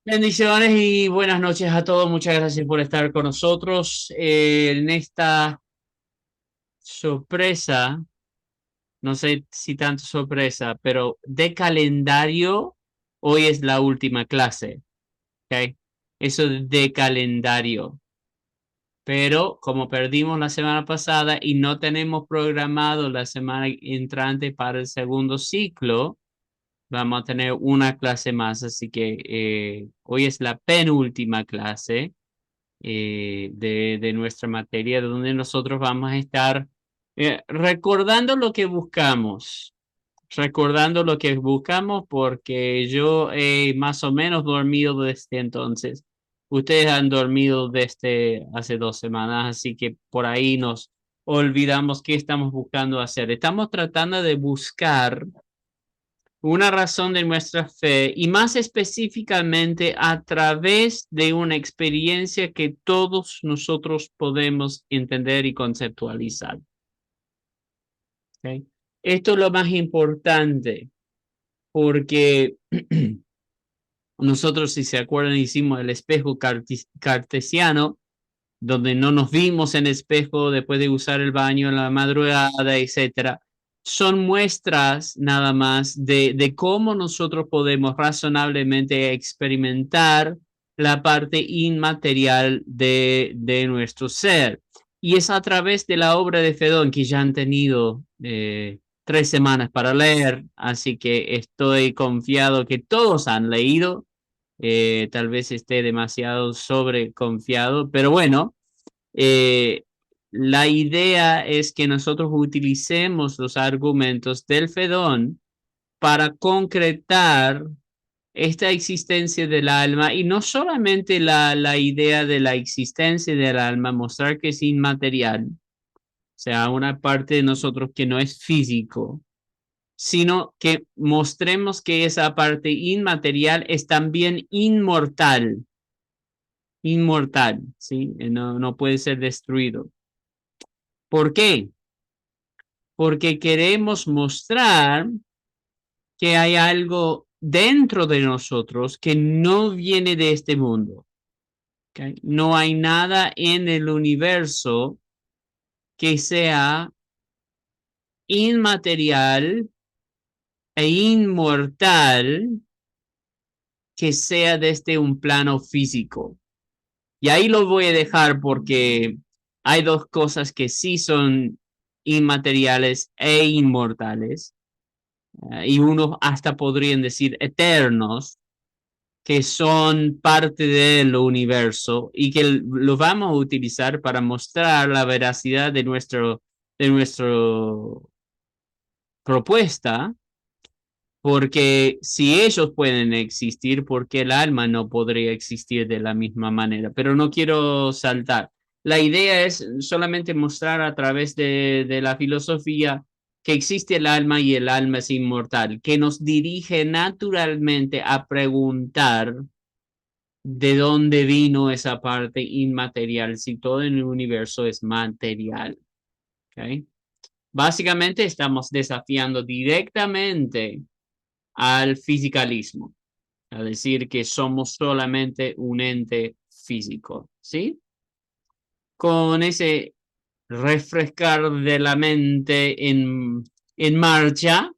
Bendiciones y buenas noches a todos. Muchas gracias por estar con nosotros en esta sorpresa. No sé si tanto sorpresa, pero de calendario, hoy es la última clase. ¿Ok? Eso de calendario. Pero como perdimos la semana pasada y no tenemos programado la semana entrante para el segundo ciclo, vamos a tener una clase más. Así que hoy es la penúltima clase de nuestra materia, donde nosotros vamos a estar recordando lo que buscamos, recordando lo que buscamos, porque yo he más o menos dormido desde entonces. Ustedes han dormido desde hace 2 semanas, así que por ahí nos olvidamos qué estamos buscando hacer. Estamos tratando de buscar una razón de nuestra fe y más específicamente a través de una experiencia que todos nosotros podemos entender y conceptualizar. ¿Ok? Esto es lo más importante porque nosotros, si se acuerdan, hicimos el espejo cartesiano, donde no nos vimos en espejo después de usar el baño en la madrugada, etcétera. Son muestras nada más de cómo nosotros podemos razonablemente experimentar la parte inmaterial de nuestro ser. Y es a través de la obra de Fedón que ya han tenido 3 semanas para leer, así que estoy confiado que todos han leído. Tal vez esté demasiado sobreconfiado, pero bueno, eh, la idea es que nosotros utilicemos los argumentos del Fedón para concretar esta existencia del alma y no solamente la idea de la existencia del alma, mostrar que es inmaterial, o sea, una parte de nosotros que no es físico, sino que mostremos que esa parte inmaterial es también inmortal, inmortal, ¿sí? No puede ser destruido. ¿Por qué? Porque queremos mostrar que hay algo dentro de nosotros que no viene de este mundo. ¿Ok? No hay nada en el universo que sea inmaterial e inmortal que sea desde un plano físico. Y ahí lo voy a dejar porque hay dos cosas que sí son inmateriales e inmortales, y unos hasta podrían decir eternos, que son parte del universo y que lo vamos a utilizar para mostrar la veracidad de nuestro propuesta, porque si ellos pueden existir, ¿por qué el alma no podría existir de la misma manera? Pero no quiero saltar. La idea es solamente mostrar a través de la filosofía que existe el alma y el alma es inmortal, que nos dirige naturalmente a preguntar de dónde vino esa parte inmaterial si todo en el universo es material. ¿Ok? Básicamente estamos desafiando directamente al fisicalismo, a decir que somos solamente un ente físico, ¿sí? Con ese refrescar de la mente en marcha,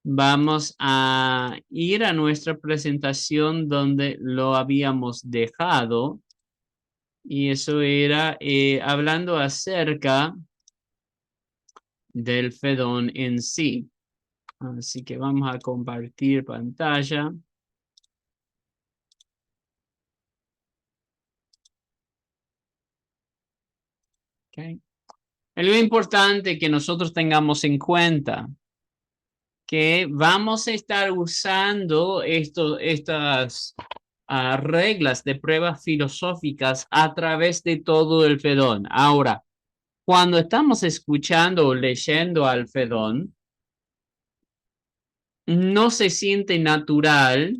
vamos a ir a nuestra presentación donde lo habíamos dejado, y eso era hablando acerca del Fedón en sí. Así que vamos a compartir pantalla. Okay. Es lo importante que nosotros tengamos en cuenta que vamos a estar usando estas reglas de pruebas filosóficas a través de todo el Fedón. Ahora, cuando estamos escuchando o leyendo al Fedón, no se siente natural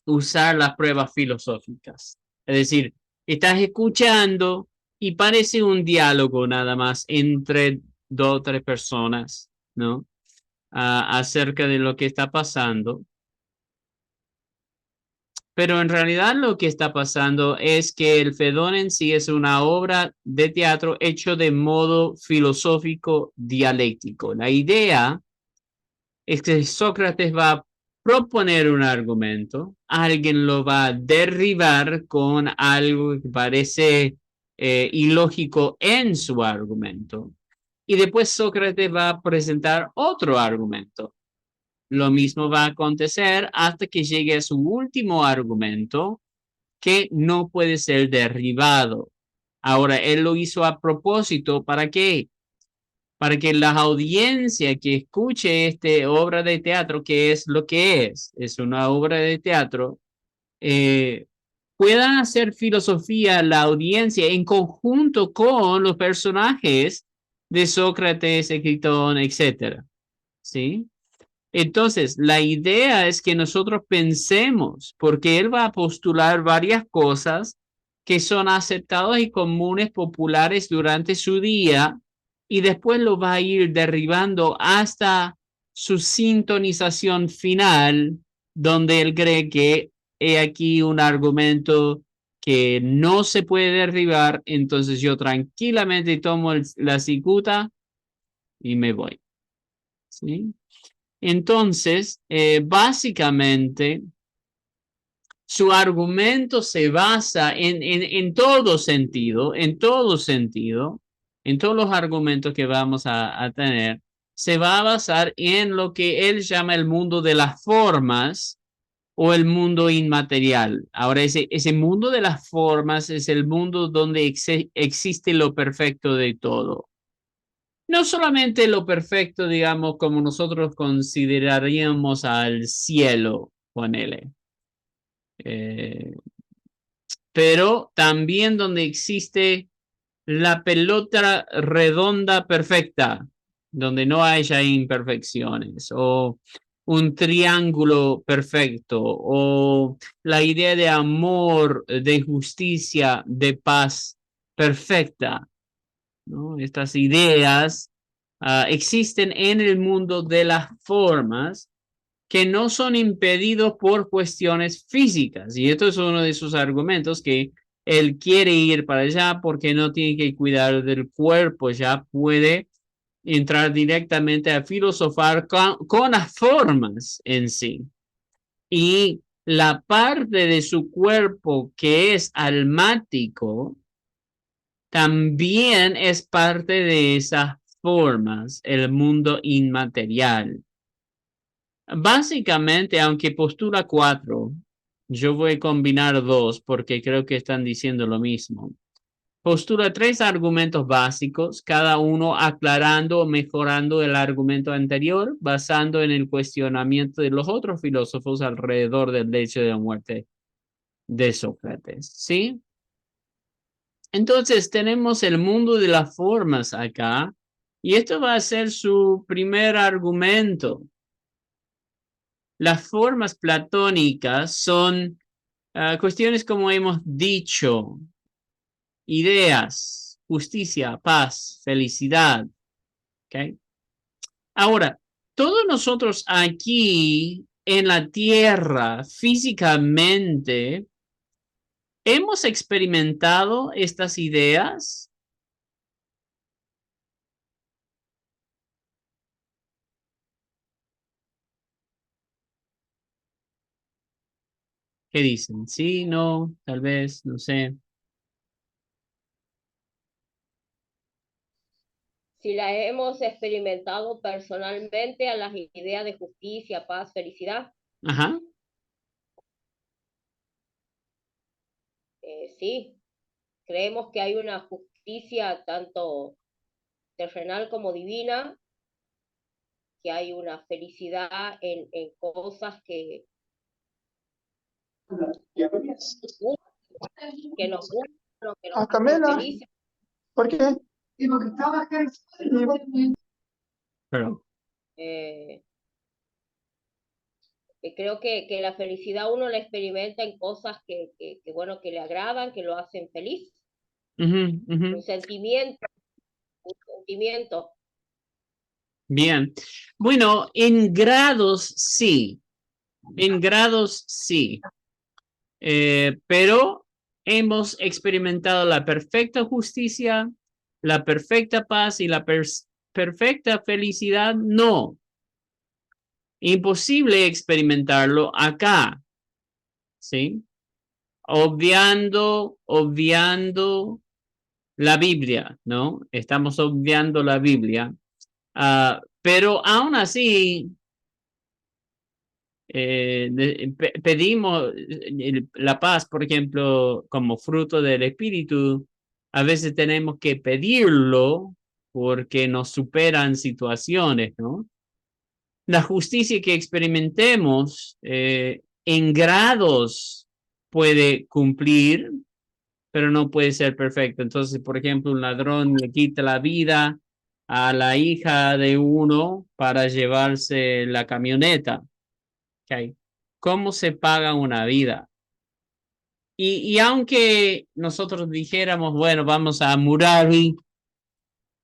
usar las pruebas filosóficas. Es decir, estás escuchando y parece un diálogo nada más entre dos o tres personas, ¿no? Acerca de lo que está pasando. Pero en realidad lo que está pasando es que el Fedón en sí es una obra de teatro hecho de modo filosófico dialéctico. La idea es que Sócrates va a proponer un argumento, alguien lo va a derribar con algo que parece ilógico en su argumento. Y después Sócrates va a presentar otro argumento. Lo mismo va a acontecer hasta que llegue a su último argumento, que no puede ser derribado. Ahora, él lo hizo a propósito, ¿para qué? Para que la audiencia que escuche esta obra de teatro, que es lo que es una obra de teatro, eh, pueda hacer filosofía la audiencia en conjunto con los personajes de Sócrates, Escritor, etcétera. ¿Sí? Entonces, la idea es que nosotros pensemos, porque él va a postular varias cosas que son aceptadas y comunes populares durante su día y después lo va a ir derribando hasta su sintonización final, donde él cree que he aquí un argumento que no se puede derribar, entonces yo tranquilamente tomo la cicuta y me voy. ¿Sí? Entonces, básicamente, su argumento se basa en todo sentido, en todo sentido, en todos los argumentos que vamos a tener, se va a basar en lo que él llama el mundo de las formas o el mundo inmaterial. Ahora, ese mundo de las formas es el mundo donde existe lo perfecto de todo. No solamente lo perfecto, digamos, como nosotros consideraríamos al cielo, ponele, eh, pero también donde existe la pelota redonda perfecta, donde no haya imperfecciones, o un triángulo perfecto, o la idea de amor, de justicia, de paz perfecta, ¿no? Estas ideas existen en el mundo de las formas que no son impedidos por cuestiones físicas. Y esto es uno de sus argumentos, que él quiere ir para allá porque no tiene que cuidar del cuerpo, ya puede entrar directamente a filosofar con las formas en sí. Y la parte de su cuerpo que es almático, también es parte de esas formas, el mundo inmaterial. Básicamente, aunque postula cuatro, yo voy a combinar dos porque creo que están diciendo lo mismo. Postula tres argumentos básicos, cada uno aclarando o mejorando el argumento anterior, basando en el cuestionamiento de los otros filósofos alrededor del hecho de la muerte de Sócrates. ¿Sí? Entonces tenemos el mundo de las formas acá, y esto va a ser su primer argumento. Las formas platónicas son cuestiones como hemos dicho, ideas, justicia, paz, felicidad. ¿Okay? Ahora, todos nosotros aquí en la tierra, físicamente, hemos experimentado estas ideas. ¿Qué dicen? Sí, no, tal vez, no sé. Si las hemos experimentado personalmente a las ideas de justicia, paz, felicidad, Ajá. sí, creemos que hay una justicia tanto terrenal como divina, que hay una felicidad en cosas que nos gustan, que nos hacen Camela, felices. ¿por qué? Pero, Eh, creo que la felicidad uno la experimenta en cosas bueno, que le agradan, que lo hacen feliz. ujú, ujú. Un sentimiento, un sentimiento. Bien. Bueno, en grados sí. En grados sí. pero hemos experimentado la perfecta justicia, la perfecta paz y la perfecta felicidad. No, imposible experimentarlo acá, ¿sí? Obviando la Biblia, ¿no? Estamos obviando la Biblia. Pero aún así, pedimos la paz, por ejemplo, como fruto del Espíritu. A veces tenemos que pedirlo porque nos superan situaciones, ¿no? La justicia que experimentemos en grados puede cumplir, pero no puede ser perfecto. Entonces, por ejemplo, un ladrón le quita la vida a la hija de uno para llevarse la camioneta. ¿Okay? ¿Cómo se paga una vida? Y aunque nosotros dijéramos, bueno, vamos a murar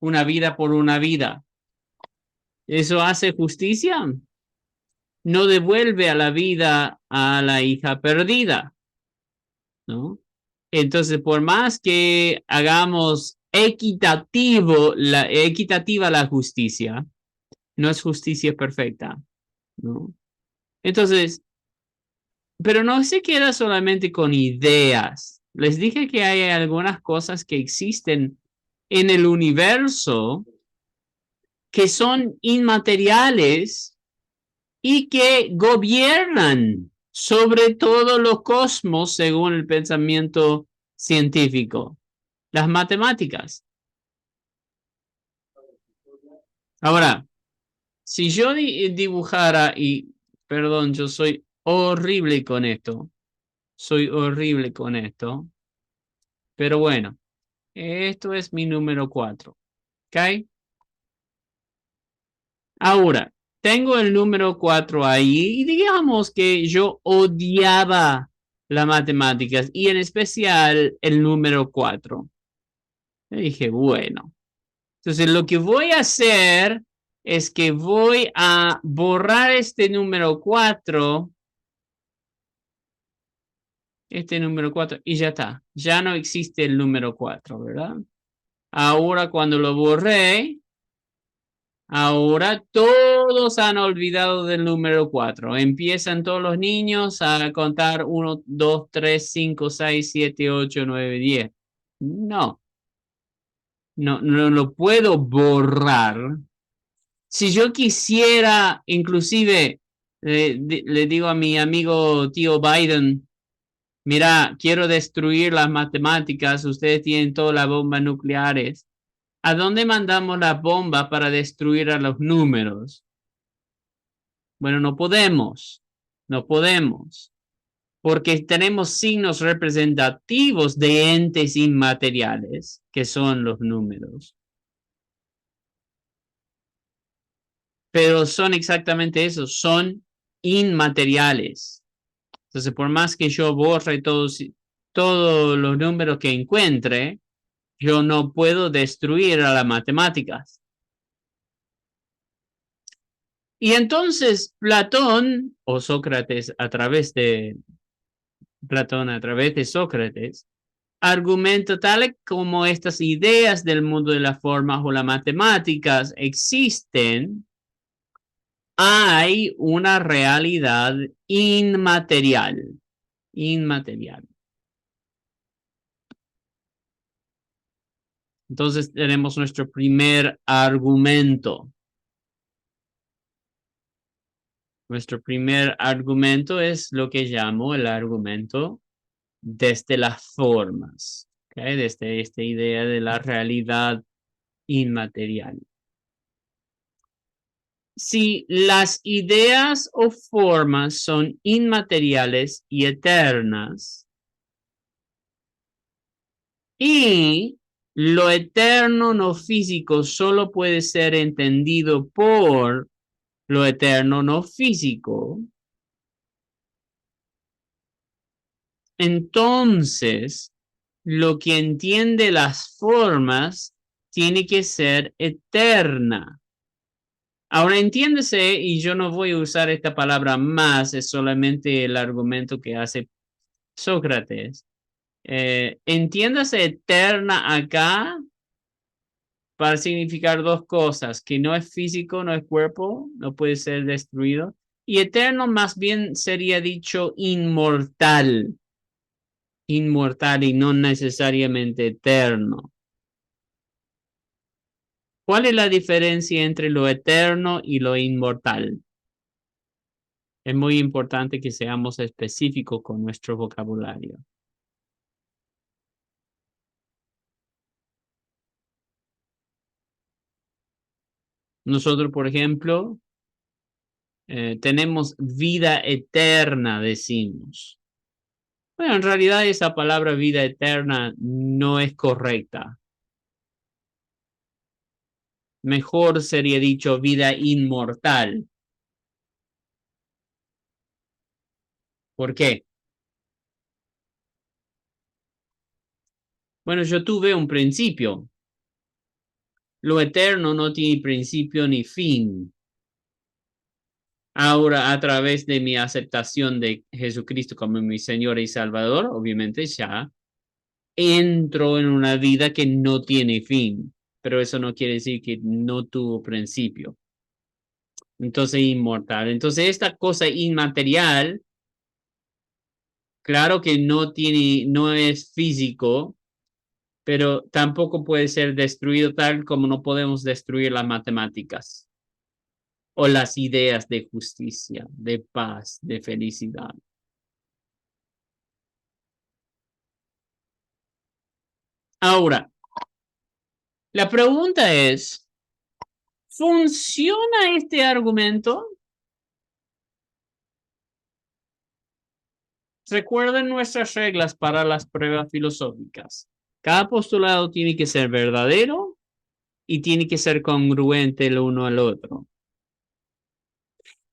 una vida por una vida, ¿eso hace justicia? No devuelve a la vida a la hija perdida, ¿no? Entonces, por más que hagamos equitativa la justicia, no es justicia perfecta, ¿no? Entonces, pero no se queda solamente con ideas. Les dije que hay algunas cosas que existen en el universo que son inmateriales y que gobiernan sobre todo los cosmos según el pensamiento científico, las matemáticas. Ahora, si yo dibujara y, perdón, yo soy horrible con esto, pero bueno, esto es mi número 4, ¿ok? Ahora, tengo el número 4 ahí y digamos que yo odiaba las matemáticas y en especial el número 4. Y dije, bueno, entonces lo que voy a hacer es que voy a borrar este número 4 y ya está, ya no existe el número 4, ¿verdad? Ahora cuando lo borré, ahora todos han olvidado del número 4. Empiezan todos los niños a contar 1, 2, 3, 5, 6, 7, 8, 9, 10. No, no lo puedo borrar. Si yo quisiera, inclusive, le digo a mi amigo tío Biden, mira, quiero destruir las matemáticas, ustedes tienen todas las bombas nucleares. ¿A dónde mandamos las bombas para destruir a los números? Bueno, no podemos, porque tenemos signos representativos de entes inmateriales, que son los números. Pero son exactamente eso, son inmateriales. Entonces, por más que yo borre todos los números que encuentre, yo no puedo destruir a las matemáticas. Y entonces Platón o Sócrates a través de Sócrates argumenta tal como estas ideas del mundo de las formas o las matemáticas existen, hay una realidad inmaterial. Entonces tenemos nuestro primer argumento. Nuestro primer argumento es lo que llamo el argumento desde las formas, ¿okay? Desde esta idea de la realidad inmaterial. Si las ideas o formas son inmateriales y eternas, y lo eterno no físico solo puede ser entendido por lo eterno no físico, entonces lo que entiende las formas tiene que ser eterna. Ahora entiéndese, y yo no voy a usar esta palabra más, es solamente el argumento que hace Sócrates, entiéndase eterna acá para significar dos cosas, que no es físico, no es cuerpo, no puede ser destruido. Y eterno más bien sería dicho inmortal, inmortal y no necesariamente eterno. ¿Cuál es la diferencia entre lo eterno y lo inmortal? Es muy importante que seamos específicos con nuestro vocabulario. Nosotros, por ejemplo, tenemos vida eterna, decimos. Bueno, en realidad esa palabra vida eterna no es correcta. Mejor sería dicho vida inmortal. ¿Por qué? Bueno, yo tuve un principio. Lo eterno no tiene principio ni fin. Ahora, a través de mi aceptación de Jesucristo como mi Señor y Salvador, obviamente ya entro en una vida que no tiene fin, pero eso no quiere decir que no tuvo principio. Entonces, inmortal. Entonces, esta cosa inmaterial, claro que no tiene, no es físico, pero tampoco puede ser destruido tal como no podemos destruir las matemáticas o las ideas de justicia, de paz, de felicidad. Ahora, la pregunta es, ¿funciona este argumento? Recuerden nuestras reglas para las pruebas filosóficas. Cada postulado tiene que ser verdadero y tiene que ser congruente el uno al otro.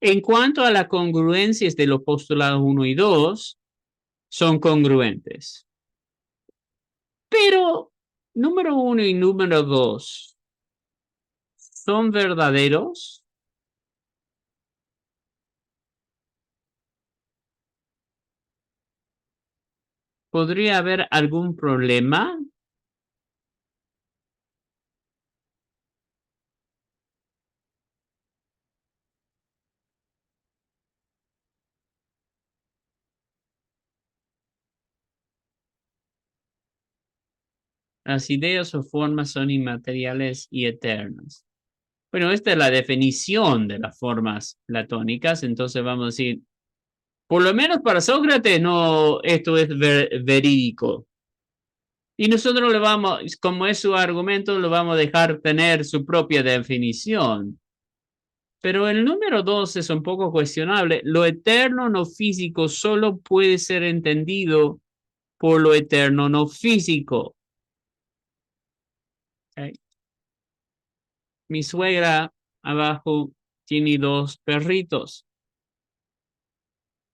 En cuanto a las congruencias de los postulados 1 y 2, son congruentes. Pero número 1 y número 2 son verdaderos. ¿Podría haber algún problema? Las ideas o formas son inmateriales y eternas. Bueno, esta es la definición de las formas platónicas, entonces vamos a decir, por lo menos para Sócrates, no, esto es verídico. Y nosotros le vamos, como es su argumento, lo vamos a dejar tener su propia definición. Pero el número 2 es un poco cuestionable. Lo eterno no físico solo puede ser entendido por lo eterno no físico. ¿Okay? Mi suegra abajo tiene dos perritos.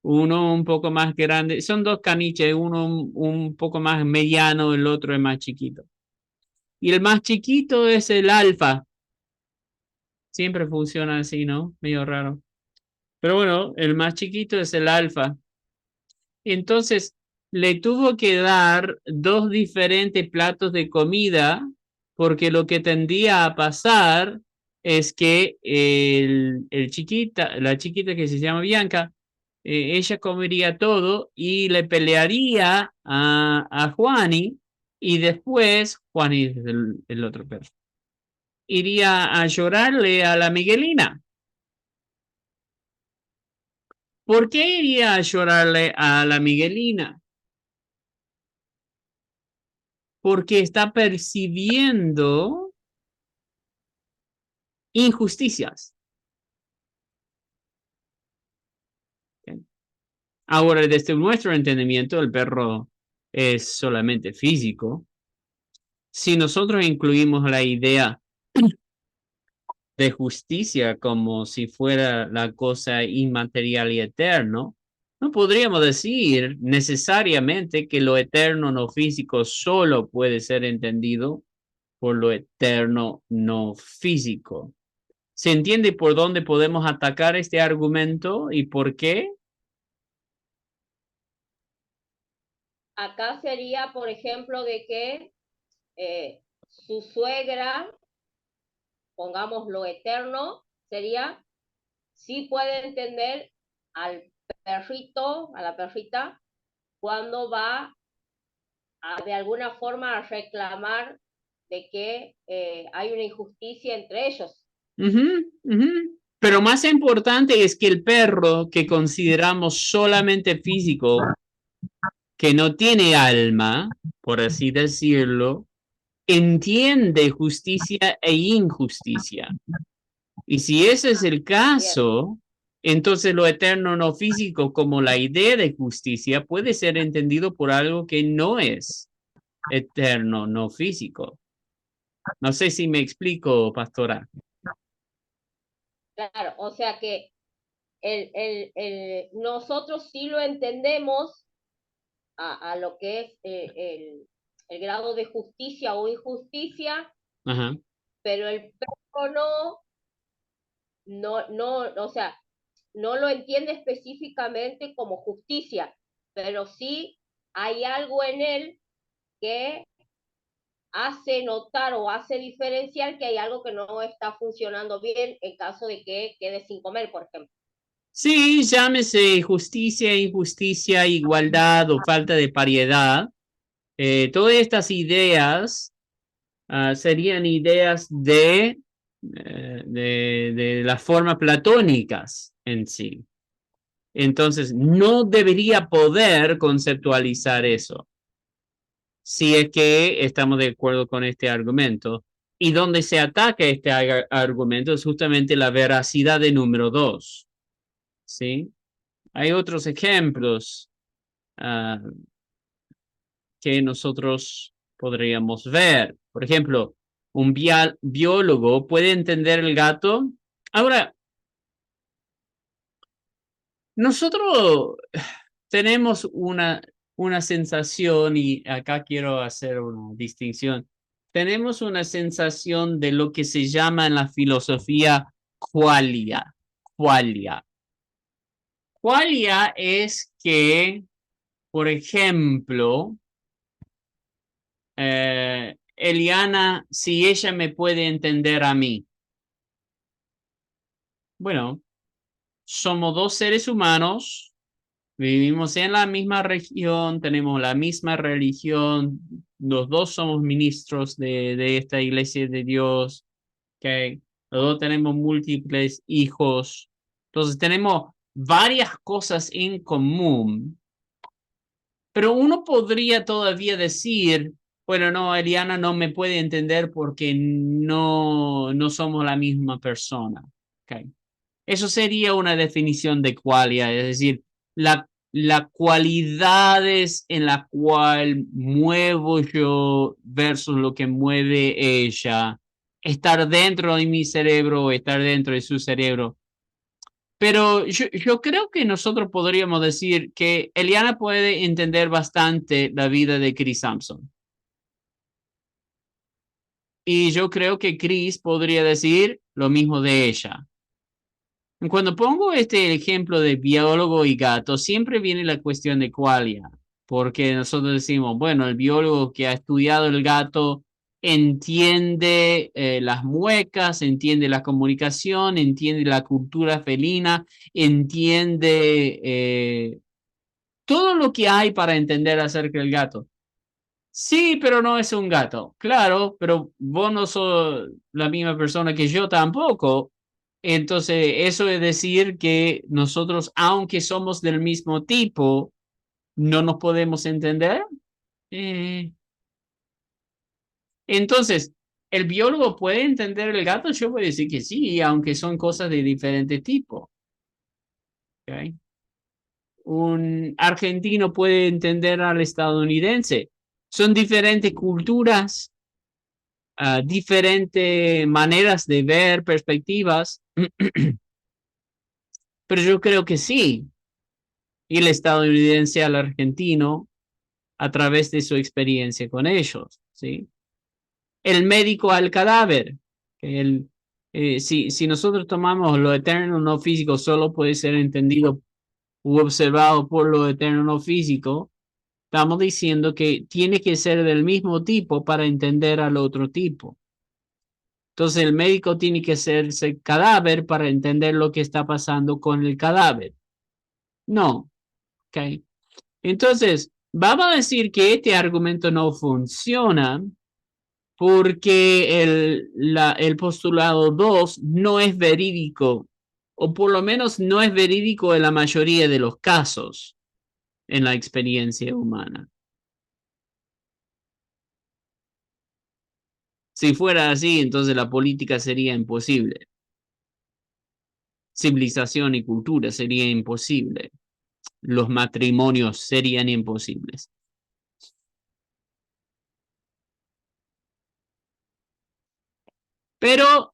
Uno un poco más grande, son dos caniches, uno un poco más mediano, el otro es más chiquito. Y el más chiquito es el alfa. Siempre funciona así, ¿no? Medio raro. Pero bueno, el más chiquito es el alfa. Entonces, le tuvo que dar dos diferentes platos de comida porque lo que tendía a pasar es que la chiquita que se llama Bianca, ella comería todo y le pelearía a Juani y después, Juani es el otro perro, iría a llorarle a la Miguelina. ¿Por qué iría a llorarle a la Miguelina? Porque está percibiendo injusticias. Ahora, desde nuestro entendimiento, el perro es solamente físico. Si nosotros incluimos la idea de justicia como si fuera la cosa inmaterial y eterno, no podríamos decir necesariamente que lo eterno no físico solo puede ser entendido por lo eterno no físico. ¿Se entiende por dónde podemos atacar este argumento y por qué? acá sería, por ejemplo, de que su suegra, pongamos lo eterno, sería, sí puede entender al perrito, a la perrita, cuando va de alguna forma a reclamar de que hay una injusticia entre ellos. Ujú, ujú. Pero más importante es que el perro que consideramos solamente físico, que no tiene alma, por así decirlo, entiende justicia e injusticia. Y si ese es el Cierto, caso, entonces lo eterno no físico como la idea de justicia puede ser entendido por algo que no es eterno no físico. No sé si me explico, pastora. claro, o sea que nosotros sí lo entendemos a lo que es el grado de justicia o injusticia, Ajá. pero el perro no, o sea, no lo entiende específicamente como justicia, pero sí hay algo en él que hace notar o hace diferenciar que hay algo que no está funcionando bien en caso de que quede sin comer, por ejemplo. Sí, llámese justicia, injusticia, igualdad o falta de pariedad. Todas estas ideas serían ideas de las formas platónicas en sí. Entonces, no debería poder conceptualizar eso, si es que estamos de acuerdo con este argumento. Y donde se ataca este argumento es justamente la veracidad de número dos, ¿sí? Hay otros ejemplos uh, que nosotros podríamos ver. Por ejemplo, un biólogo puede entender el gato. Ahora, nosotros tenemos una sensación, y acá quiero hacer una distinción. Tenemos una sensación de lo que se llama en la filosofía qualia. Qualia. Qualia es que, por ejemplo, Eliana, si ella me puede entender a mí. Bueno, somos dos seres humanos, vivimos en la misma región, tenemos la misma religión, los dos somos ministros de esta iglesia de Dios, ¿ok? Los dos tenemos múltiples hijos, entonces tenemos varias cosas en común, pero uno podría todavía decir, bueno, no, Eliana no me puede entender porque no somos la misma persona, ¿ok? Eso sería una definición de qualia, es decir, la cualidades en la cual muevo yo versus lo que mueve ella, estar dentro de mi cerebro o estar dentro de su cerebro. Pero yo creo que nosotros podríamos decir que Eliana puede entender bastante la vida de Chris Sampson. Y yo creo que Chris podría decir lo mismo de ella. Cuando pongo este ejemplo de biólogo y gato, siempre viene la cuestión de qualia, porque nosotros decimos, bueno, el biólogo que ha estudiado el gato entiende las muecas, entiende la comunicación, entiende la cultura felina, entiende todo lo que hay para entender acerca del gato. Sí, pero no es un gato. Claro, pero vos no sos la misma persona que yo tampoco. Entonces, eso es decir que nosotros, aunque somos del mismo tipo, no nos podemos entender. Eh, entonces, ¿el biólogo puede entender el gato? Yo voy a decir que sí, aunque son cosas de diferente tipo. ¿Ok? Un argentino puede entender al estadounidense. Son diferentes culturas, diferentes maneras de ver, perspectivas, pero yo creo que sí. Y el estadounidense al argentino a través de su experiencia con ellos, ¿sí? El médico al cadáver, si nosotros tomamos lo eterno no físico, solo puede ser entendido u observado por lo eterno no físico, Estamos diciendo que tiene que ser del mismo tipo para entender al otro tipo. Entonces el médico tiene que hacerse cadáver para entender lo que está pasando con el cadáver. No, ¿ok? Entonces, vamos a decir que este argumento no funciona porque el postulado 2 no es verídico, o por lo menos no es verídico en la mayoría de los casos en la experiencia humana. Si fuera así, entonces la política sería imposible. Civilización y cultura sería imposible. Los matrimonios serían imposibles. Pero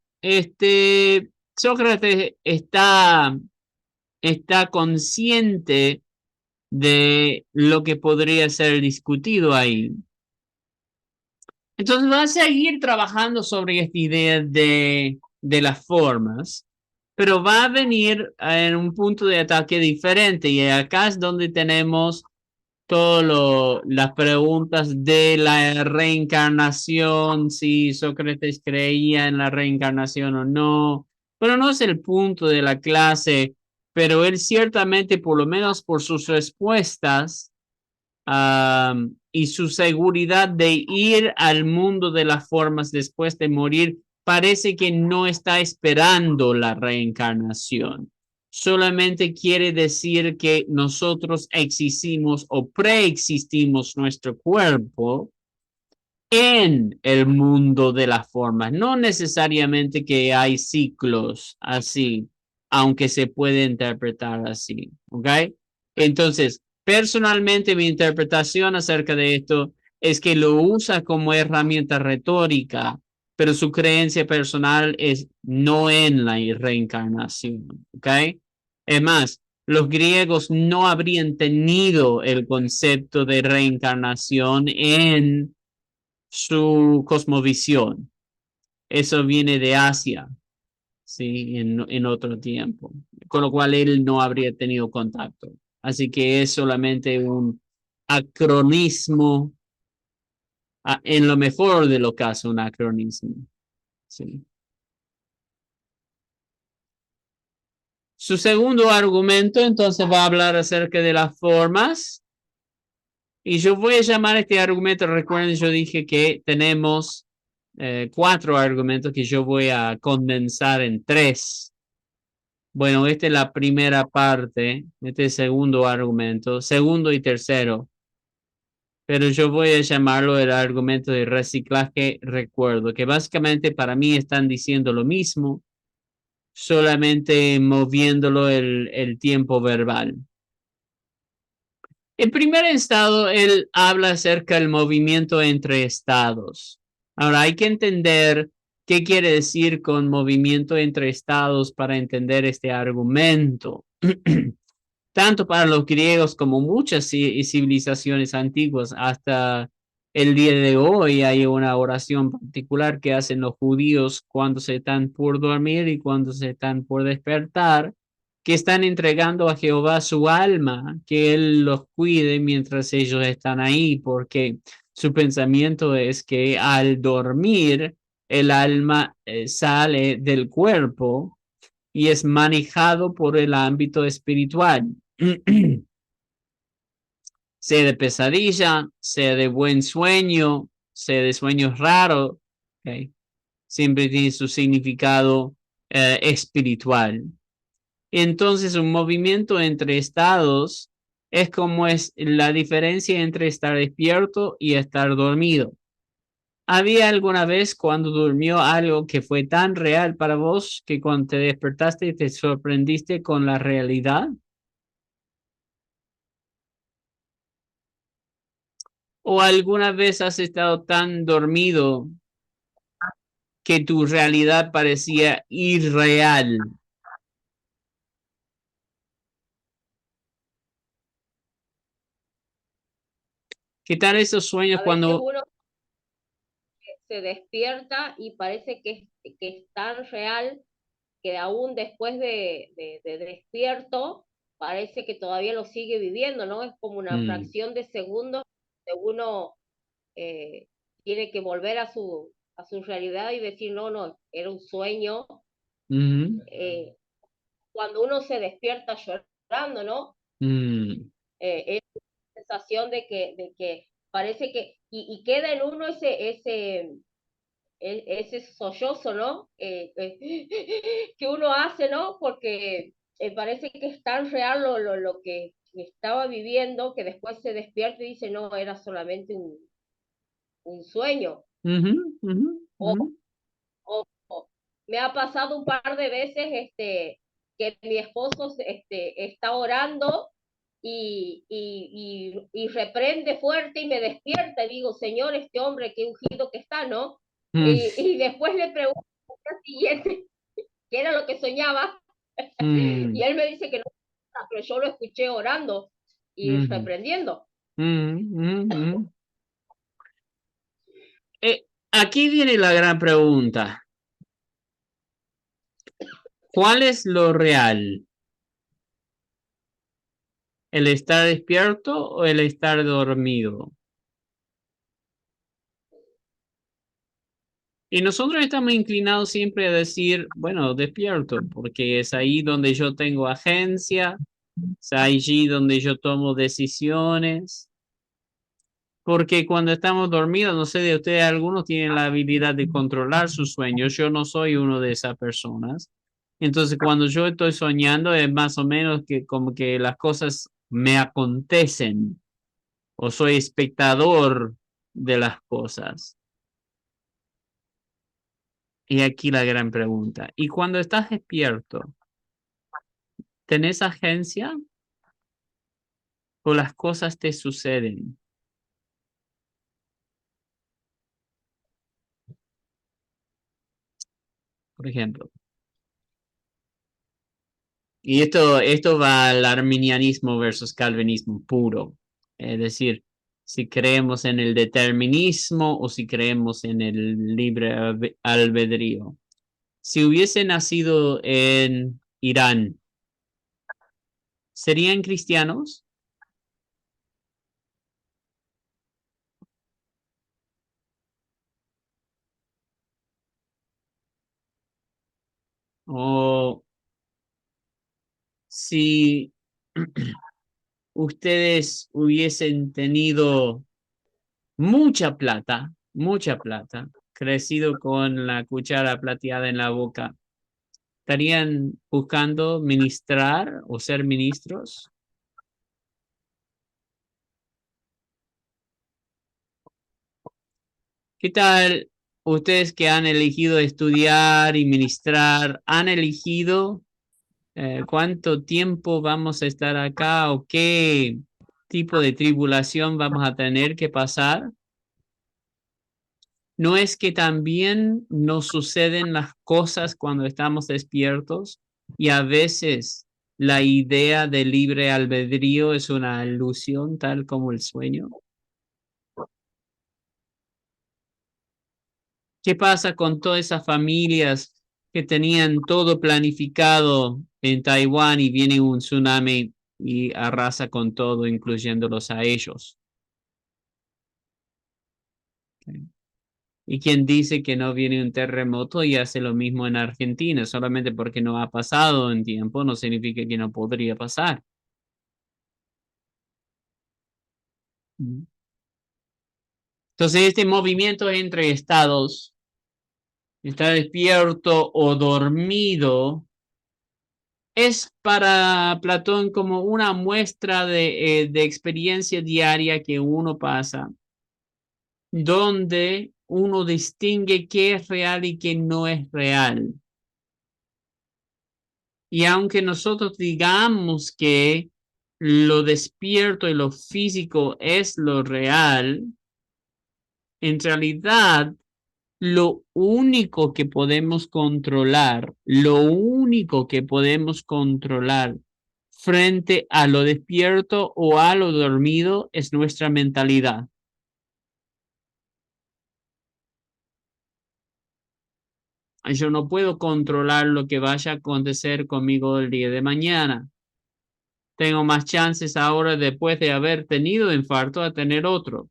Sócrates está consciente de lo que podría ser discutido ahí. Entonces va a seguir trabajando sobre esta idea de las formas, pero va a venir en un punto de ataque diferente y acá es donde tenemos todas las preguntas de la reencarnación, si Sócrates creía en la reencarnación o no, pero no es el punto de la clase, pero él ciertamente, por lo menos por sus respuestas y su seguridad de ir al mundo de las formas después de morir, parece que no está esperando la reencarnación. Solamente quiere decir que nosotros existimos o preexistimos nuestro cuerpo en el mundo de las formas. No necesariamente que hay ciclos así, aunque se puede interpretar así. ¿Ok? Entonces, personalmente mi interpretación acerca de esto es que lo usa como herramienta retórica, pero su creencia personal es no en la reencarnación. ¿Ok? Es más, los griegos no habrían tenido el concepto de reencarnación en su cosmovisión. Eso viene de Asia, ¿sí? En otro tiempo, con lo cual él no habría tenido contacto. Así que es solamente un acronismo, en lo mejor de los casos, un acronismo, ¿sí? Su segundo argumento entonces va a hablar acerca de las formas y yo voy a llamar este argumento, recuerden, yo dije que tenemos cuatro argumentos que yo voy a condensar en tres. Bueno, esta es la primera parte, este es el segundo argumento, segundo y tercero, pero yo voy a llamarlo el argumento de reciclaje recuerdo, que básicamente para mí están diciendo lo mismo, solamente moviéndolo el tiempo verbal. En primer estado, él habla acerca del movimiento entre estados. Ahora, hay que entender qué quiere decir con movimiento entre estados para entender este argumento. Tanto para los griegos como muchas civilizaciones antiguas, hasta el día de hoy hay una oración particular que hacen los judíos cuando se están por dormir y cuando se están por despertar, que están entregando a Jehová su alma, que Él los cuide mientras ellos están ahí, porque su pensamiento es que al dormir el alma sale del cuerpo y es manejado por el ámbito espiritual. Sea de pesadilla, sea de buen sueño, sea de sueños raros, ¿okay? Siempre tiene su significado espiritual. Entonces, un movimiento entre estados es como es la diferencia entre estar despierto y estar dormido. ¿Había alguna vez cuando durmió algo que fue tan real para vos que cuando te despertaste te sorprendiste con la realidad? ¿O alguna vez has estado tan dormido que tu realidad parecía irreal? ¿Qué tal esos sueños A veces cuando uno se despierta y parece que es tan real que aún después de despierto parece que todavía lo sigue viviendo, ¿no? Es como una fracción de segundos que uno tiene que volver a su realidad y decir, no, no, era un sueño. Cuando uno se despierta llorando, ¿no? Es la sensación de que parece que, y queda en uno ese sollozo, ¿no? Que uno hace, ¿no? Porque parece que es tan real lo que estaba viviendo que después se despierta y dice, no, era solamente un sueño. O, o me ha pasado un par de veces que mi esposo está orando y reprende fuerte y me despierta y digo, Señor, este hombre, qué ungido que está, ¿no? Y después le pregunto al día siguiente qué era lo que soñaba y él me dice que no, pero yo lo escuché orando y reprendiendo. Aquí viene la gran pregunta. ¿Cuál es lo real? ¿El estar despierto o el estar dormido? Y nosotros estamos inclinados siempre a decir, bueno, despierto, porque es ahí donde yo tengo agencia, es allí donde yo tomo decisiones. Porque cuando estamos dormidos, no sé de ustedes, algunos tienen la habilidad de controlar sus sueños. Yo no soy uno de esas personas. Entonces, cuando yo estoy soñando, es más o menos que como que las cosas me acontecen o soy espectador de las cosas. Y aquí la gran pregunta. ¿Y cuando estás despierto, tenés agencia o las cosas te suceden? Por ejemplo. Y esto va al arminianismo versus calvinismo puro. Es decir, si creemos en el determinismo o si creemos en el libre albedrío. Si hubiese nacido en Irán, ¿serían cristianos? O si ustedes hubiesen tenido mucha plata, crecido con la cuchara plateada en la boca, ¿estarían buscando ministrar o ser ministros? ¿Qué tal ustedes que han elegido estudiar y ministrar, han elegido cuánto tiempo vamos a estar acá o qué tipo de tribulación vamos a tener que pasar? ¿No es que también nos suceden las cosas cuando estamos despiertos y a veces la idea de libre albedrío es una ilusión tal como el sueño? ¿Qué pasa con todas esas familias que tenían todo planificado en Taiwán y viene un tsunami y arrasa con todo, incluyéndolos a ellos? ¿Y quien dice que no viene un terremoto y hace lo mismo en Argentina? Solamente porque no ha pasado en tiempo, no significa que no podría pasar. Entonces, este movimiento entre estados, estar despierto o dormido, es para Platón como una muestra de experiencia diaria que uno pasa, donde uno distingue qué es real y qué no es real. Y aunque nosotros digamos que lo despierto y lo físico es lo real, en realidad lo único que podemos controlar, lo único que podemos controlar frente a lo despierto o a lo dormido es nuestra mentalidad. Yo no puedo controlar lo que vaya a acontecer conmigo el día de mañana. Tengo más chances ahora después de haber tenido infarto a tener otro.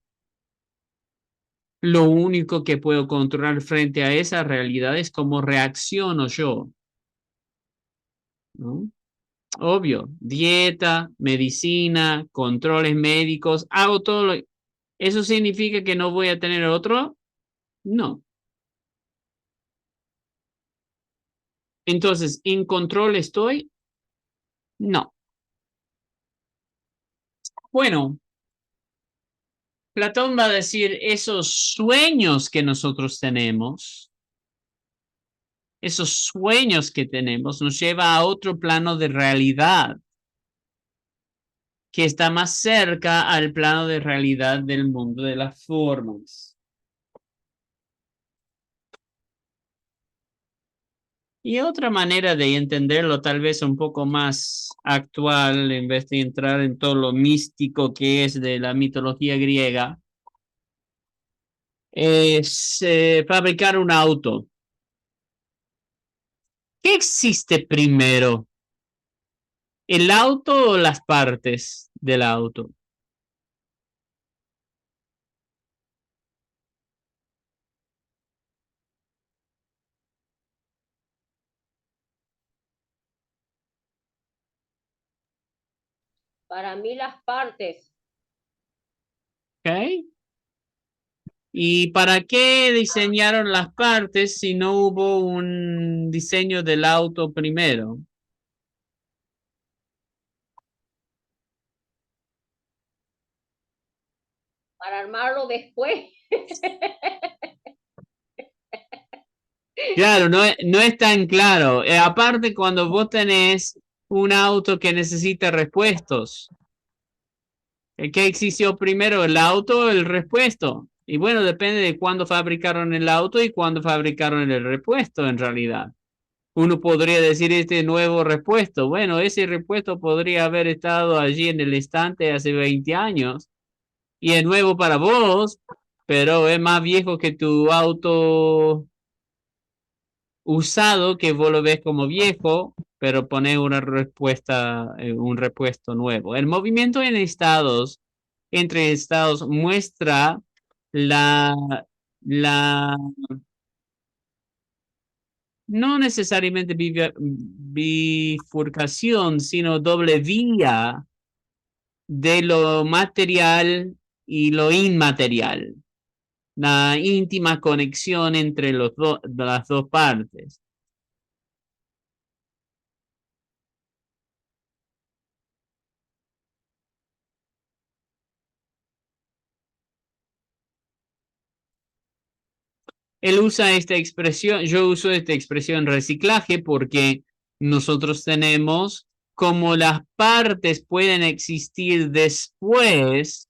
Lo único que puedo controlar frente a esa realidad es cómo reacciono yo, ¿no? Obvio, dieta, medicina, controles médicos, hago todo lo... ¿Eso significa que no voy a tener otro? No. Entonces, ¿en control estoy? No. Bueno, Platón va a decir esos sueños que nosotros tenemos, esos sueños que tenemos nos lleva a otro plano de realidad que está más cerca al plano de realidad del mundo de las formas. Y otra manera de entenderlo, tal vez un poco más actual, en vez de entrar en todo lo místico que es de la mitología griega, es fabricar un auto. ¿Qué existe primero? ¿El auto o las partes del auto? Para mí las partes, ¿Ok? ¿Y para qué diseñaron las partes si no hubo un diseño del auto primero? para armarlo después. Claro, no es tan claro. Aparte, cuando vos tenés un auto que necesita repuestos, ¿qué existió primero, el auto o el repuesto? Y bueno, depende de cuándo fabricaron el auto y cuándo fabricaron el repuesto en realidad. Uno podría decir este nuevo repuesto. Bueno, ese repuesto podría haber estado allí en el estante hace 20 años y es nuevo para vos, pero es más viejo que tu auto usado que vos lo ves como viejo, pero pone una respuesta, un repuesto nuevo. El movimiento en estados, entre estados, muestra la, la no necesariamente bifurcación, sino doble vía de lo material y lo inmaterial, la íntima conexión entre las dos partes. Él usa esta expresión, yo uso esta expresión reciclaje porque nosotros tenemos como las partes pueden existir después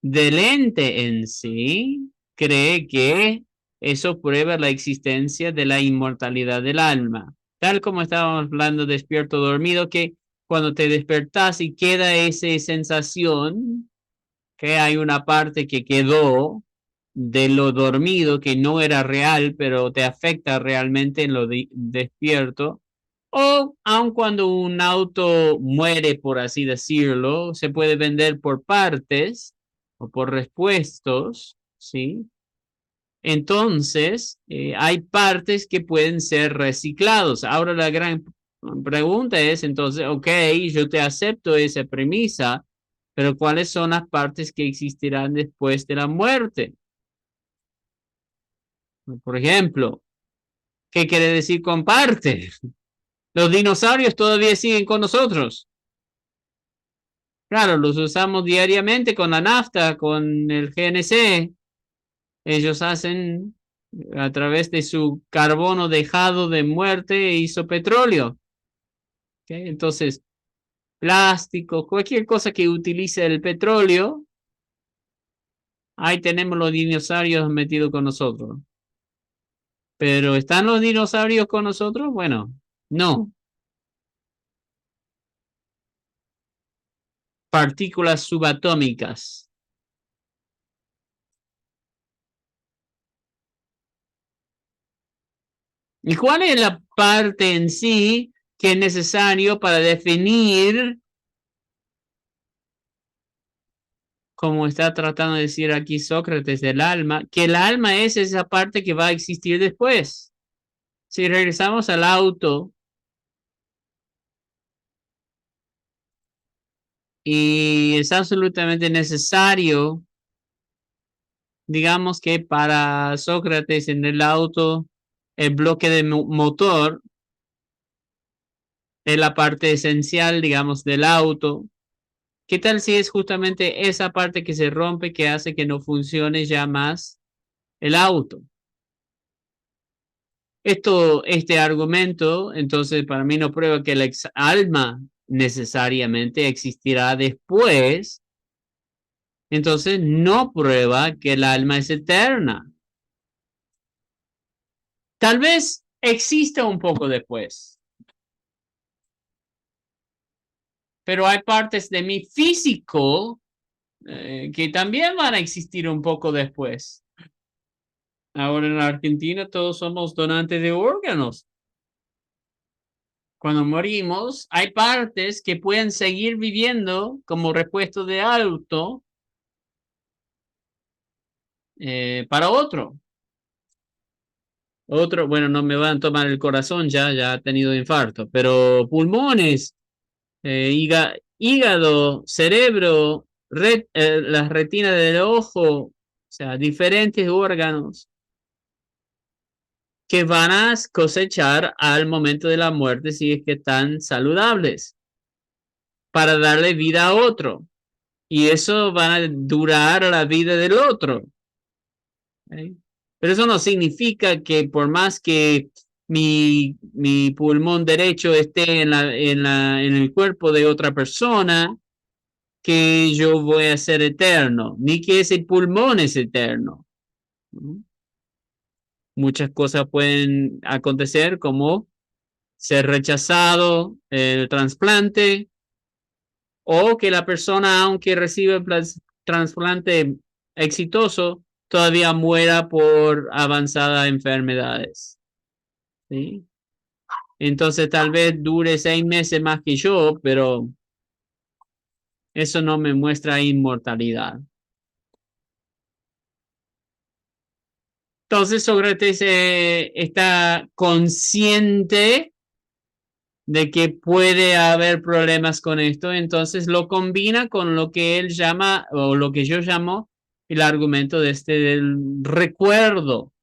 del ente en sí, cree que eso prueba la existencia de la inmortalidad del alma. Tal como estábamos hablando despierto dormido, que cuando te despertás y queda esa sensación que hay una parte que quedó de lo dormido que no era real, pero te afecta realmente en lo despierto. O aun cuando un auto muere, por así decirlo, se puede vender por partes o por repuestos, ¿sí? Entonces, hay partes que pueden ser reciclados. Ahora la gran pregunta es, entonces, ok, yo te acepto esa premisa, pero ¿cuáles son las partes que existirán después de la muerte? Por ejemplo, ¿qué quiere decir con parte? Los dinosaurios todavía siguen con nosotros. Claro, los usamos diariamente con la nafta, con el GNC. Ellos hacen a través de su carbono dejado de muerte hizo petróleo. ¿Ok? Entonces, plástico, cualquier cosa que utilice el petróleo, ahí tenemos los dinosaurios metidos con nosotros. Pero ¿están los dinosaurios con nosotros? Bueno, no. Partículas subatómicas. ¿Y cuál es la parte en sí que es necesario para definir, como está tratando de decir aquí Sócrates, del alma, que el alma es esa parte que va a existir después. Si regresamos al auto y es absolutamente necesario, digamos que para Sócrates en el auto, el bloque de motor es la parte esencial, digamos, del auto. ¿Qué tal si es justamente esa parte que se rompe que hace que no funcione ya más el auto? Este argumento, entonces, para mí no prueba que el alma necesariamente existirá después, entonces no prueba que el alma es eterna. Tal vez exista un poco después, pero hay partes de mi físico que también van a existir un poco después. Ahora en Argentina todos somos donantes de órganos. Cuando morimos, hay partes que pueden seguir viviendo como repuesto de auto para otro. Otro, bueno, no me van a tomar el corazón ya ha tenido infarto, pero pulmones, hígado, cerebro, las retinas del ojo, o sea, diferentes órganos que van a cosechar al momento de la muerte si es que están saludables para darle vida a otro. Y eso va a durar la vida del otro. ¿Ok? Pero eso no significa que por más que mi pulmón derecho esté en el cuerpo de otra persona, que yo voy a ser eterno, ni que ese pulmón es eterno. ¿No? Muchas cosas pueden acontecer como ser rechazado el trasplante o que la persona, aunque reciba el trasplante exitoso, todavía muera por avanzadas enfermedades. ¿Sí? Entonces tal vez dure 6 meses más que yo, pero eso no me muestra inmortalidad. Entonces Sócrates está consciente de que puede haber problemas con esto, entonces lo combina con lo que él llama, o lo que yo llamo, el argumento de del recuerdo.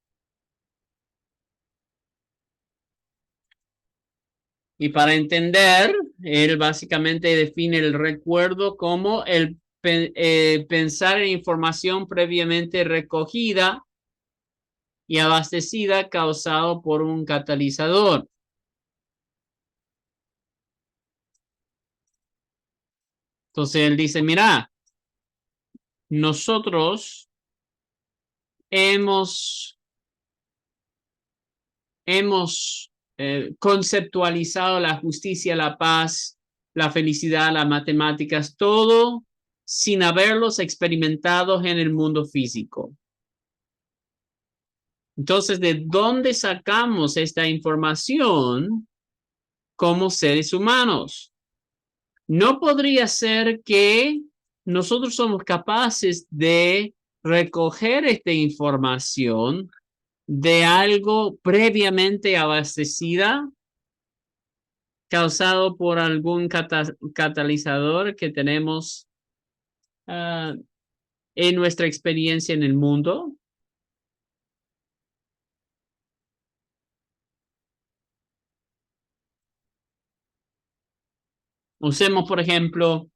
Y para entender, él básicamente define el recuerdo como el pensar en información previamente recogida y abastecida causado por un catalizador. Entonces él dice, mira, nosotros hemos, hemos conceptualizado la justicia, la paz, la felicidad, las matemáticas, todo sin haberlos experimentado en el mundo físico. Entonces, ¿de dónde sacamos esta información como seres humanos? No podría ser que nosotros somos capaces de recoger esta información de algo previamente abastecida, causado por algún catalizador que tenemos en nuestra experiencia en el mundo. Usemos, por ejemplo,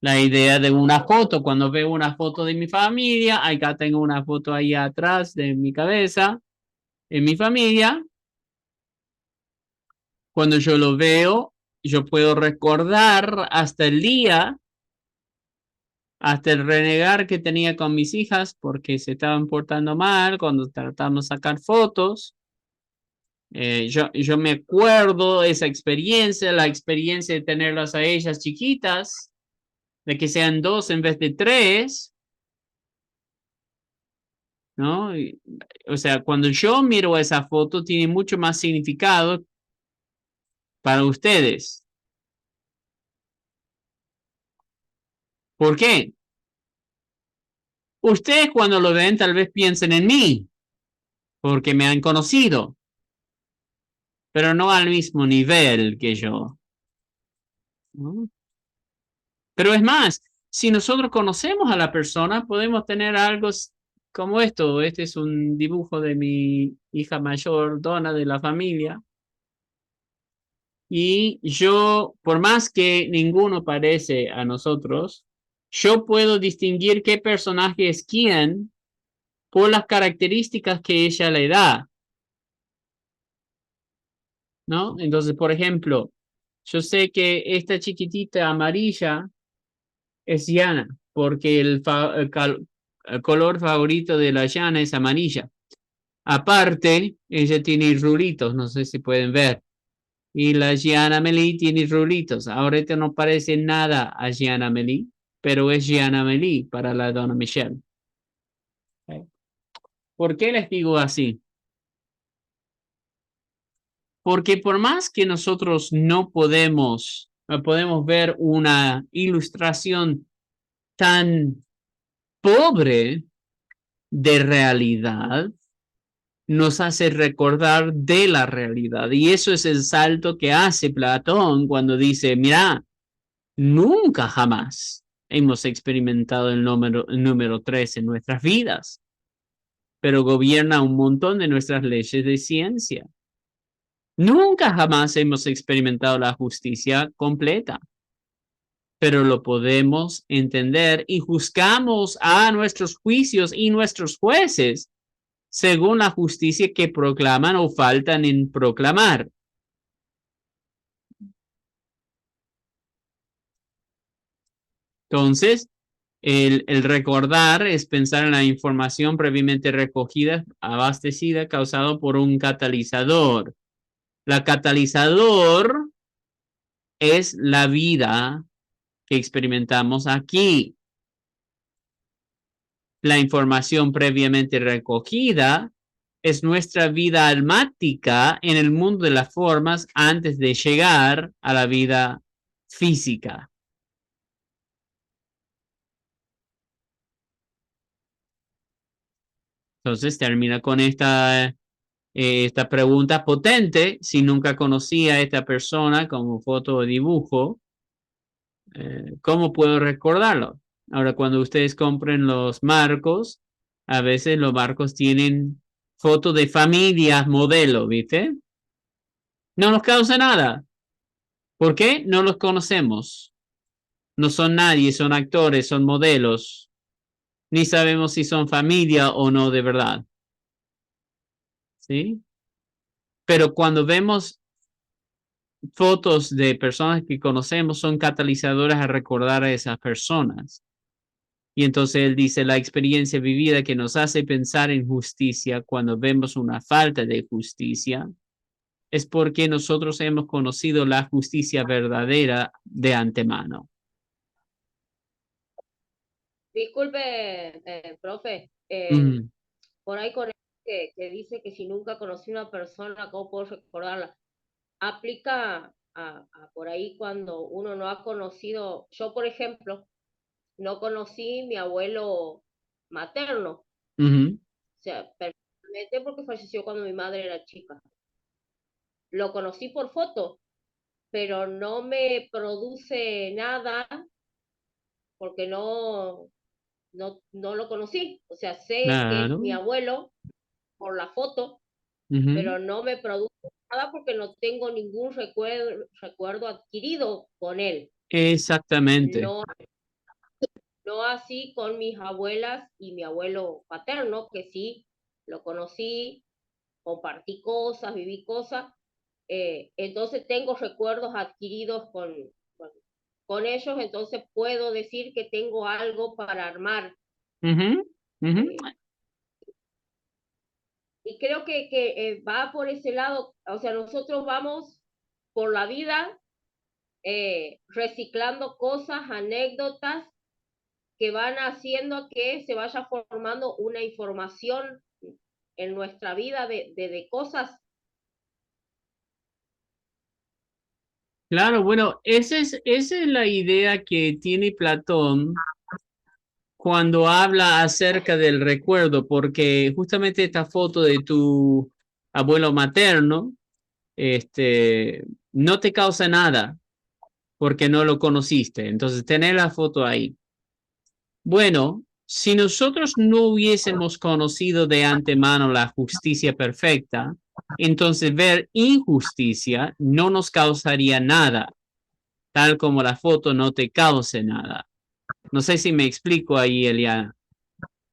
la idea de una foto. Cuando veo una foto de mi familia, acá tengo una foto ahí atrás de mi cabeza, en mi familia. Cuando yo lo veo, yo puedo recordar hasta el día, hasta el renegar que tenía con mis hijas porque se estaban portando mal cuando tratamos de sacar fotos. Yo me acuerdo esa experiencia, la experiencia de tenerlas a ellas chiquitas, de que sean dos en vez de tres, ¿no? O sea, cuando yo miro esa foto tiene mucho más significado para ustedes. ¿Por qué? Ustedes cuando lo ven tal vez piensen en mí, porque me han conocido, pero no al mismo nivel que yo. ¿No? Pero es más, si nosotros conocemos a la persona, podemos tener algo como esto. Este es un dibujo de mi hija mayor, Donna, de la familia. Y yo, por más que ninguno parece a nosotros, yo puedo distinguir qué personaje es quién por las características que ella le da, ¿no? Entonces, por ejemplo, yo sé que esta chiquitita amarilla es Yana, porque el color favorito de la Yana es amarilla. Aparte, ella tiene rulitos, no sé si pueden ver. Y la Gianna Melí tiene rulitos. Ahorita no parece nada a Gianna Melí, pero es Gianna Melí para la Donna Michelle. ¿Okay? ¿Por qué les digo así? Porque por más que nosotros no podemos ver una ilustración tan pobre de realidad, nos hace recordar de la realidad. Y eso es el salto que hace Platón cuando dice, mira, nunca jamás hemos experimentado el número 3 en nuestras vidas, pero gobierna un montón de nuestras leyes de ciencia. Nunca jamás hemos experimentado la justicia completa, pero lo podemos entender y juzgamos a nuestros juicios y nuestros jueces según la justicia que proclaman o faltan en proclamar. Entonces, el recordar es pensar en la información previamente recogida, abastecida, causado por un catalizador. La catalizador es la vida que experimentamos aquí. La información previamente recogida es nuestra vida almática en el mundo de las formas antes de llegar a la vida física. Entonces termina con esta pregunta potente. Si nunca conocí a esta persona como foto o dibujo, ¿cómo puedo recordarlo? Ahora, cuando ustedes compren los marcos, a veces los marcos tienen fotos de familias modelo, ¿viste? No nos causa nada. ¿Por qué? No los conocemos. No son nadie, son actores, son modelos. Ni sabemos si son familia o no de verdad. ¿Sí? Pero cuando vemos fotos de personas que conocemos, son catalizadoras a recordar a esas personas. Y entonces él dice, la experiencia vivida que nos hace pensar en justicia cuando vemos una falta de justicia es porque nosotros hemos conocido la justicia verdadera de antemano. Disculpe, profe, Mm, por ahí con que dice que si nunca conocí una persona, ¿cómo puedo recordarla? Aplica por ahí cuando uno no ha conocido, yo por ejemplo, no conocí mi abuelo materno, o ujú. sea, personalmente porque falleció cuando mi madre era chica. Lo conocí por foto, pero no me produce nada porque no lo conocí. O sea, sé que es mi Claro. abuelo por la foto, Ujú. pero no me produce nada porque no tengo ningún recuerdo adquirido con él. Exactamente. No, no así con mis abuelas y mi abuelo paterno, que sí lo conocí, compartí cosas, viví cosas, entonces tengo recuerdos adquiridos con, con ellos, entonces puedo decir que tengo algo para armar. Ujú, ujú. eh, y creo que va por ese lado, o sea, nosotros vamos por la vida reciclando cosas, anécdotas que van haciendo que se vaya formando una información en nuestra vida de cosas Claro, bueno, esa es la idea que tiene Platón cuando habla acerca del recuerdo, porque justamente esta foto de tu abuelo materno, no te causa nada porque no lo conociste. Entonces, tener la foto ahí. Bueno, si nosotros no hubiésemos conocido de antemano la justicia perfecta, entonces ver injusticia no nos causaría nada, tal como la foto no te cause nada. No sé si me explico ahí, Eliana.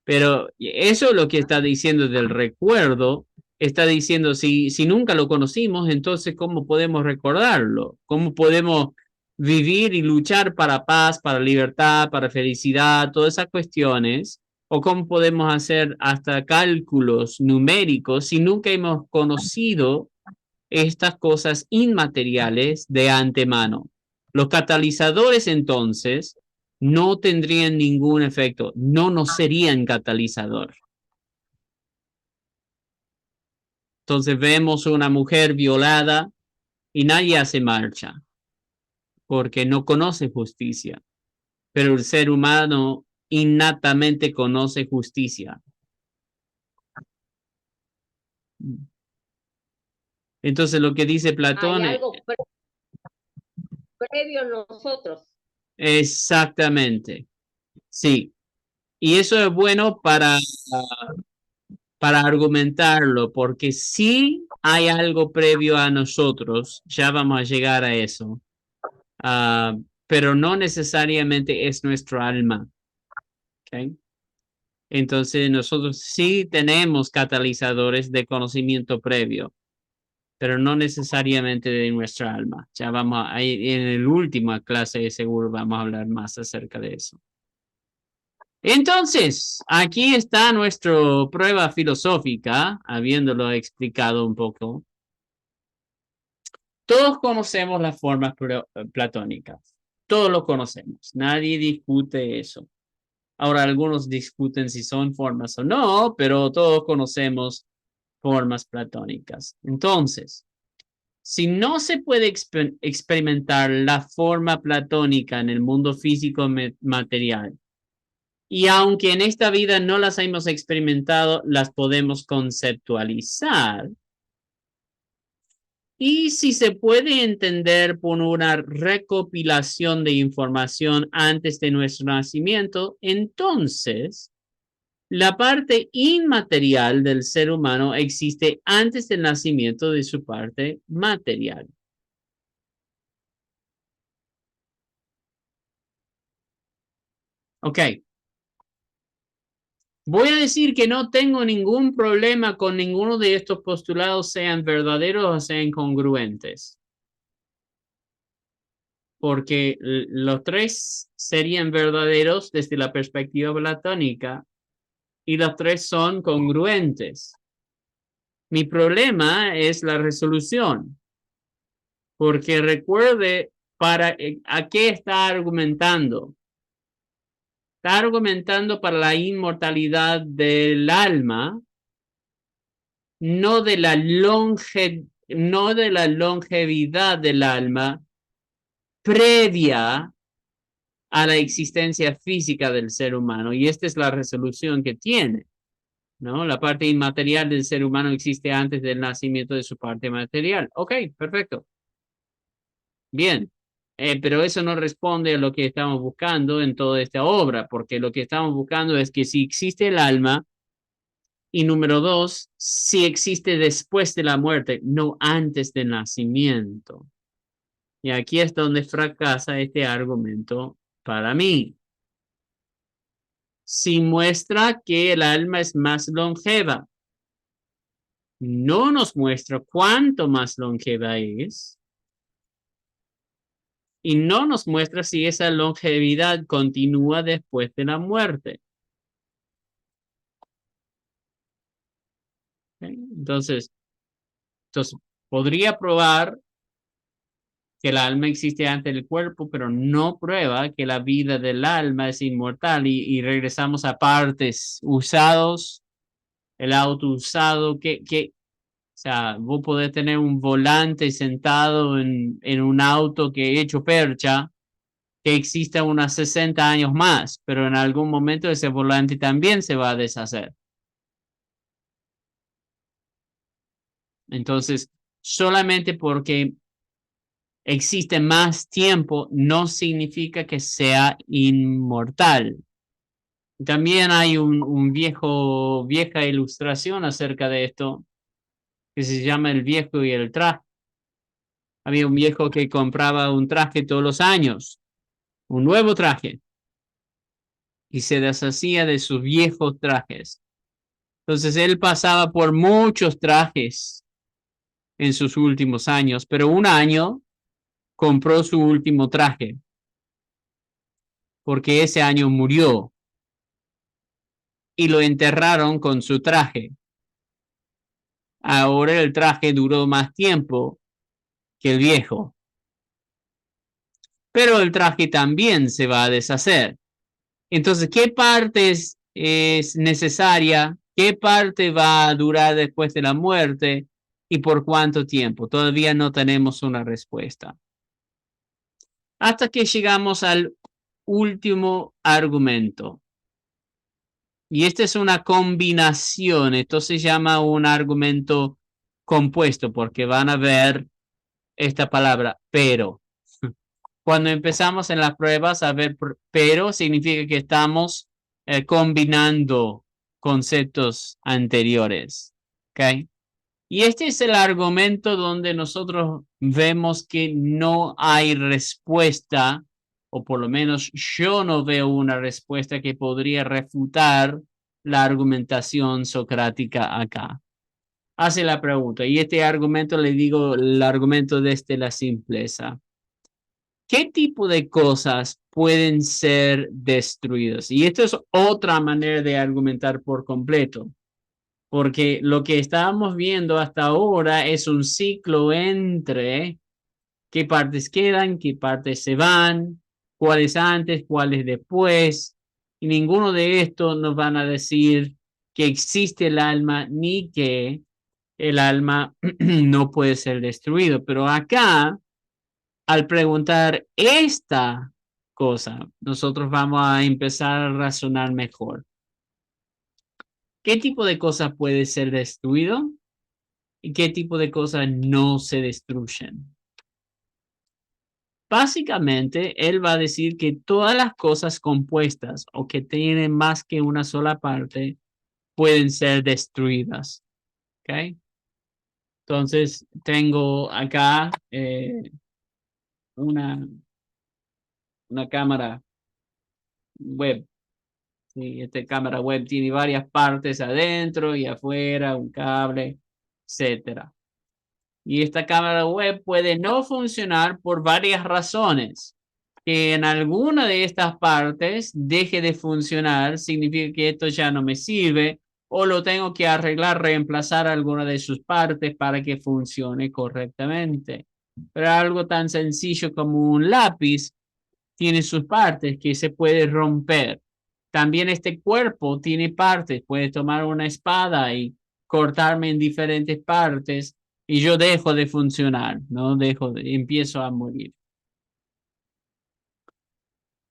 Pero eso es lo que está diciendo del recuerdo. Está diciendo, si nunca lo conocimos, entonces, ¿cómo podemos recordarlo? ¿Cómo podemos vivir y luchar para paz, para libertad, para felicidad, todas esas cuestiones? ¿O cómo podemos hacer hasta cálculos numéricos si nunca hemos conocido estas cosas inmateriales de antemano? Los catalizadores entonces no tendrían ningún efecto, no nos serían catalizador. Entonces vemos una mujer violada y nadie hace marcha porque no conoce justicia, pero el ser humano innatamente conoce justicia. Entonces lo que dice Hay Platón es algo previo a nosotros. exactamente, sí. Y eso es bueno para argumentarlo, porque si hay algo previo a nosotros, ya vamos a llegar a eso, pero no necesariamente es nuestro alma. ¿Okay? Entonces nosotros sí tenemos catalizadores de conocimiento previo, pero no necesariamente de nuestra alma. Ya vamos a ir en el última clase, seguro vamos a hablar más acerca de eso. Entonces, aquí está nuestra prueba filosófica, habiéndolo explicado un poco. Todos conocemos las formas platónicas, todos lo conocemos, nadie discute eso. Ahora, algunos discuten si son formas o no, pero todos conocemos formas platónicas. Entonces, si no se puede experimentar la forma platónica en el mundo físico material, y aunque en esta vida no las hemos experimentado, las podemos conceptualizar. Y si se puede entender por una recopilación de información antes de nuestro nacimiento, entonces la parte inmaterial del ser humano existe antes del nacimiento de su parte material. Ok. Voy a decir que no tengo ningún problema con ninguno de estos postulados, sean verdaderos o sean congruentes, porque los tres serían verdaderos desde la perspectiva platónica y los tres son congruentes. Mi problema es la resolución, porque recuerde a qué está argumentando. Está argumentando para la inmortalidad del alma, no de la no de la longevidad del alma previa a la existencia física del ser humano. Y esta es la resolución que tiene, ¿no? La parte inmaterial del ser humano existe antes del nacimiento de su parte material. Ok, perfecto. Bien. Pero eso no responde a lo que estamos buscando en toda esta obra, porque lo que estamos buscando es que si existe el alma, y número dos, si existe después de la muerte, no antes del nacimiento. Y aquí es donde fracasa este argumento para mí. Si muestra que el alma es más longeva, no nos muestra cuánto más longeva es y no nos muestra si esa longevidad continúa después de la muerte. ¿Okay? Entonces, podría probar que el alma existe antes del cuerpo, pero no prueba que la vida del alma es inmortal y regresamos a partes usados, el auto usado, sea, vos podés tener un volante sentado en un auto que he hecho percha, que exista unos 60 años más, pero en algún momento ese volante también se va a deshacer. Entonces, solamente porque existe más tiempo no significa que sea inmortal. También hay vieja ilustración acerca de esto que se llama El viejo y el traje. Había un viejo que compraba un traje todos los años, un nuevo traje, y se deshacía de sus viejos trajes. Entonces él pasaba por muchos trajes en sus últimos años, pero un año compró su último traje, porque ese año murió y lo enterraron con su traje. Ahora el traje duró más tiempo que el viejo, pero el traje también se va a deshacer. Entonces, ¿qué parte es necesaria? ¿Qué parte va a durar después de la muerte? ¿Y por cuánto tiempo? Todavía no tenemos una respuesta. Hasta que llegamos al último argumento. Y esta es una combinación. Esto se llama un argumento compuesto porque van a ver esta palabra, pero. Cuando empezamos en las pruebas a ver, pero significa que estamos combinando conceptos anteriores. ¿Ok? Y este es el argumento donde nosotros vemos que no hay respuesta, o por lo menos yo no veo una respuesta que podría refutar la argumentación socrática acá. Hace la pregunta, y este argumento le digo el argumento desde la simpleza. ¿Qué tipo de cosas pueden ser destruidas? Y esto es otra manera de argumentar por completo, porque lo que estábamos viendo hasta ahora es un ciclo entre qué partes quedan, qué partes se van, cuáles antes, cuáles después, y ninguno de estos nos van a decir que existe el alma ni que el alma no puede ser destruido. Pero acá al preguntar esta cosa, nosotros vamos a empezar a razonar mejor. ¿Qué tipo de cosas puede ser destruido y qué tipo de cosas no se destruyen? Básicamente, él va a decir que todas las cosas compuestas o que tienen más que una sola parte pueden ser destruidas. ¿Ok? Entonces, tengo acá una, una cámara web. Sí, esta cámara web tiene varias partes adentro y afuera, un cable, etcétera. Y esta cámara web puede no funcionar por varias razones. Que en alguna de estas partes deje de funcionar significa que esto ya no me sirve o lo tengo que arreglar, reemplazar alguna de sus partes para que funcione correctamente. Pero algo tan sencillo como un lápiz tiene sus partes que se puede romper. También este cuerpo tiene partes. Puedes tomar una espada y cortarme en diferentes partes y yo dejo de funcionar, ¿no? Empiezo a morir.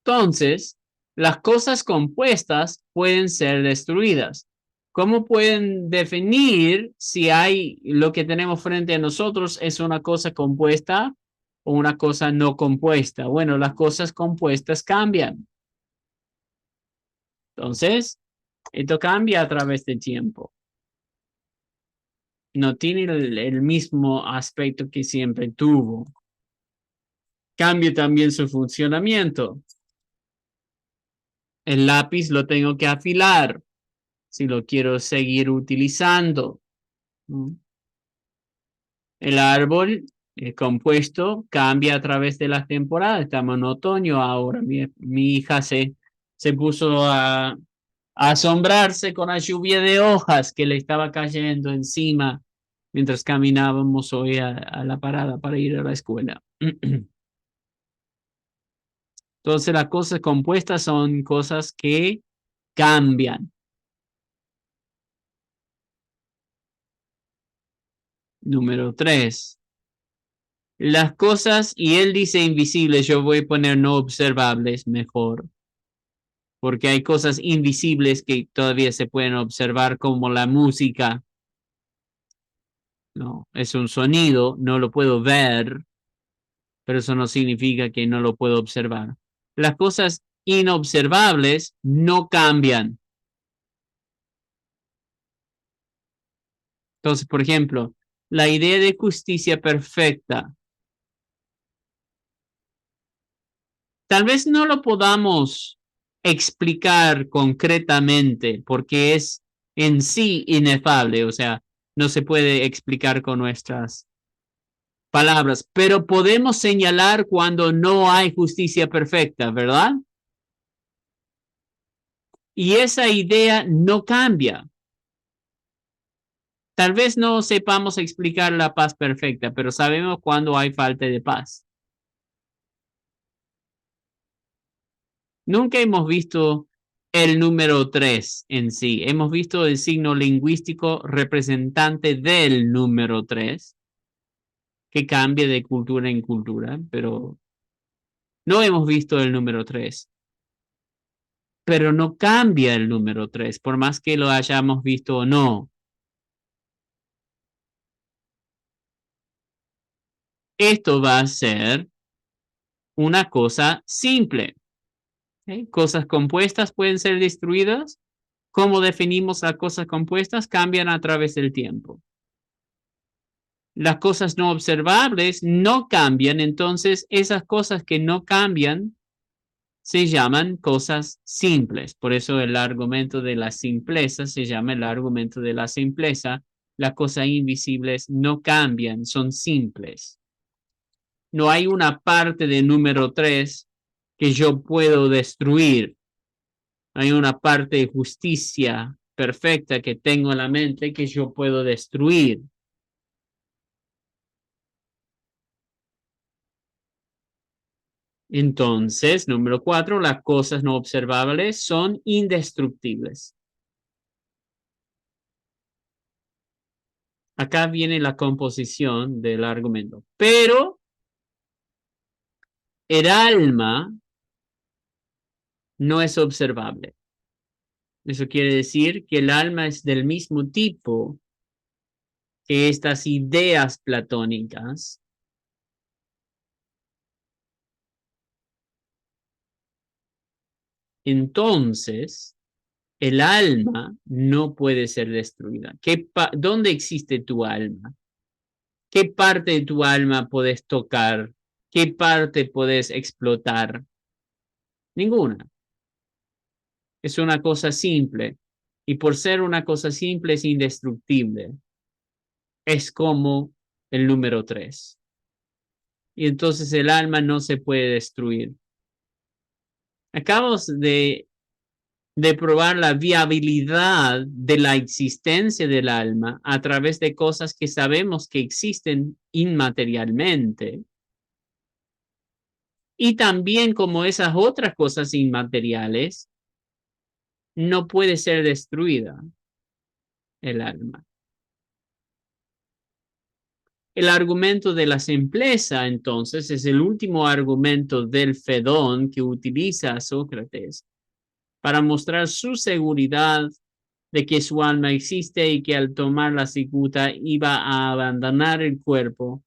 Entonces, las cosas compuestas pueden ser destruidas. ¿Cómo pueden definir si hay lo que tenemos frente a nosotros es una cosa compuesta o una cosa no compuesta? Bueno, las cosas compuestas cambian. Entonces, esto cambia a través del tiempo. No tiene el mismo aspecto que siempre tuvo. Cambia también su funcionamiento. El lápiz lo tengo que afilar si lo quiero seguir utilizando. El árbol compuesto cambia a través de las temporadas. Estamos en otoño ahora. Mi hija se puso a asombrarse con la lluvia de hojas que le estaba cayendo encima mientras caminábamos hoy a la parada para ir a la escuela. Entonces las cosas compuestas son cosas que cambian. Número 3. Las cosas, y él dice invisibles, yo voy a poner no observables mejor, porque hay cosas invisibles que todavía se pueden observar, como la música. No, es un sonido, no lo puedo ver, pero eso no significa que no lo puedo observar. Las cosas inobservables no cambian. Entonces, por ejemplo, la idea de justicia perfecta, tal vez no lo podamos explicar concretamente porque es en sí inefable, o sea, no se puede explicar con nuestras palabras, pero podemos señalar cuando no hay justicia perfecta, ¿verdad? Y esa idea no cambia. Tal vez no sepamos explicar la paz perfecta, pero sabemos cuando hay falta de paz. Nunca hemos visto el número 3 en sí. Hemos visto el signo lingüístico representante del número 3 que cambia de cultura en cultura, pero no hemos visto el número 3. Pero no cambia el número 3 por más que lo hayamos visto o no. Esto va a ser una cosa simple. ¿Ok? Cosas compuestas pueden ser destruidas. ¿Cómo definimos las cosas compuestas? Cambian a través del tiempo. Las cosas no observables no cambian, entonces esas cosas que no cambian se llaman cosas simples. Por eso el argumento de la simpleza se llama el argumento de la simpleza. Las cosas invisibles no cambian, son simples. No hay una parte de número 3 que yo puedo destruir. Hay una parte de justicia perfecta que tengo en la mente que yo puedo destruir. Entonces, número 4, las cosas no observables son indestructibles. Acá viene la composición del argumento. Pero el alma no es observable. Eso quiere decir que el alma es del mismo tipo que estas ideas platónicas. Entonces, el alma no puede ser destruida. ¿Dónde existe tu alma? ¿Qué parte de tu alma puedes tocar? ¿Qué parte puedes explotar? Ninguna. Es una cosa simple. Y por ser una cosa simple es indestructible. Es como el número 3. Y entonces el alma no se puede destruir. Acabamos de probar la viabilidad de la existencia del alma a través de cosas que sabemos que existen inmaterialmente. Y también como esas otras cosas inmateriales, no puede ser destruida el alma. El argumento de la simpleza, entonces, es el último argumento del Fedón que utiliza Sócrates para mostrar su seguridad de que su alma existe y que al tomar la cicuta iba a abandonar el cuerpo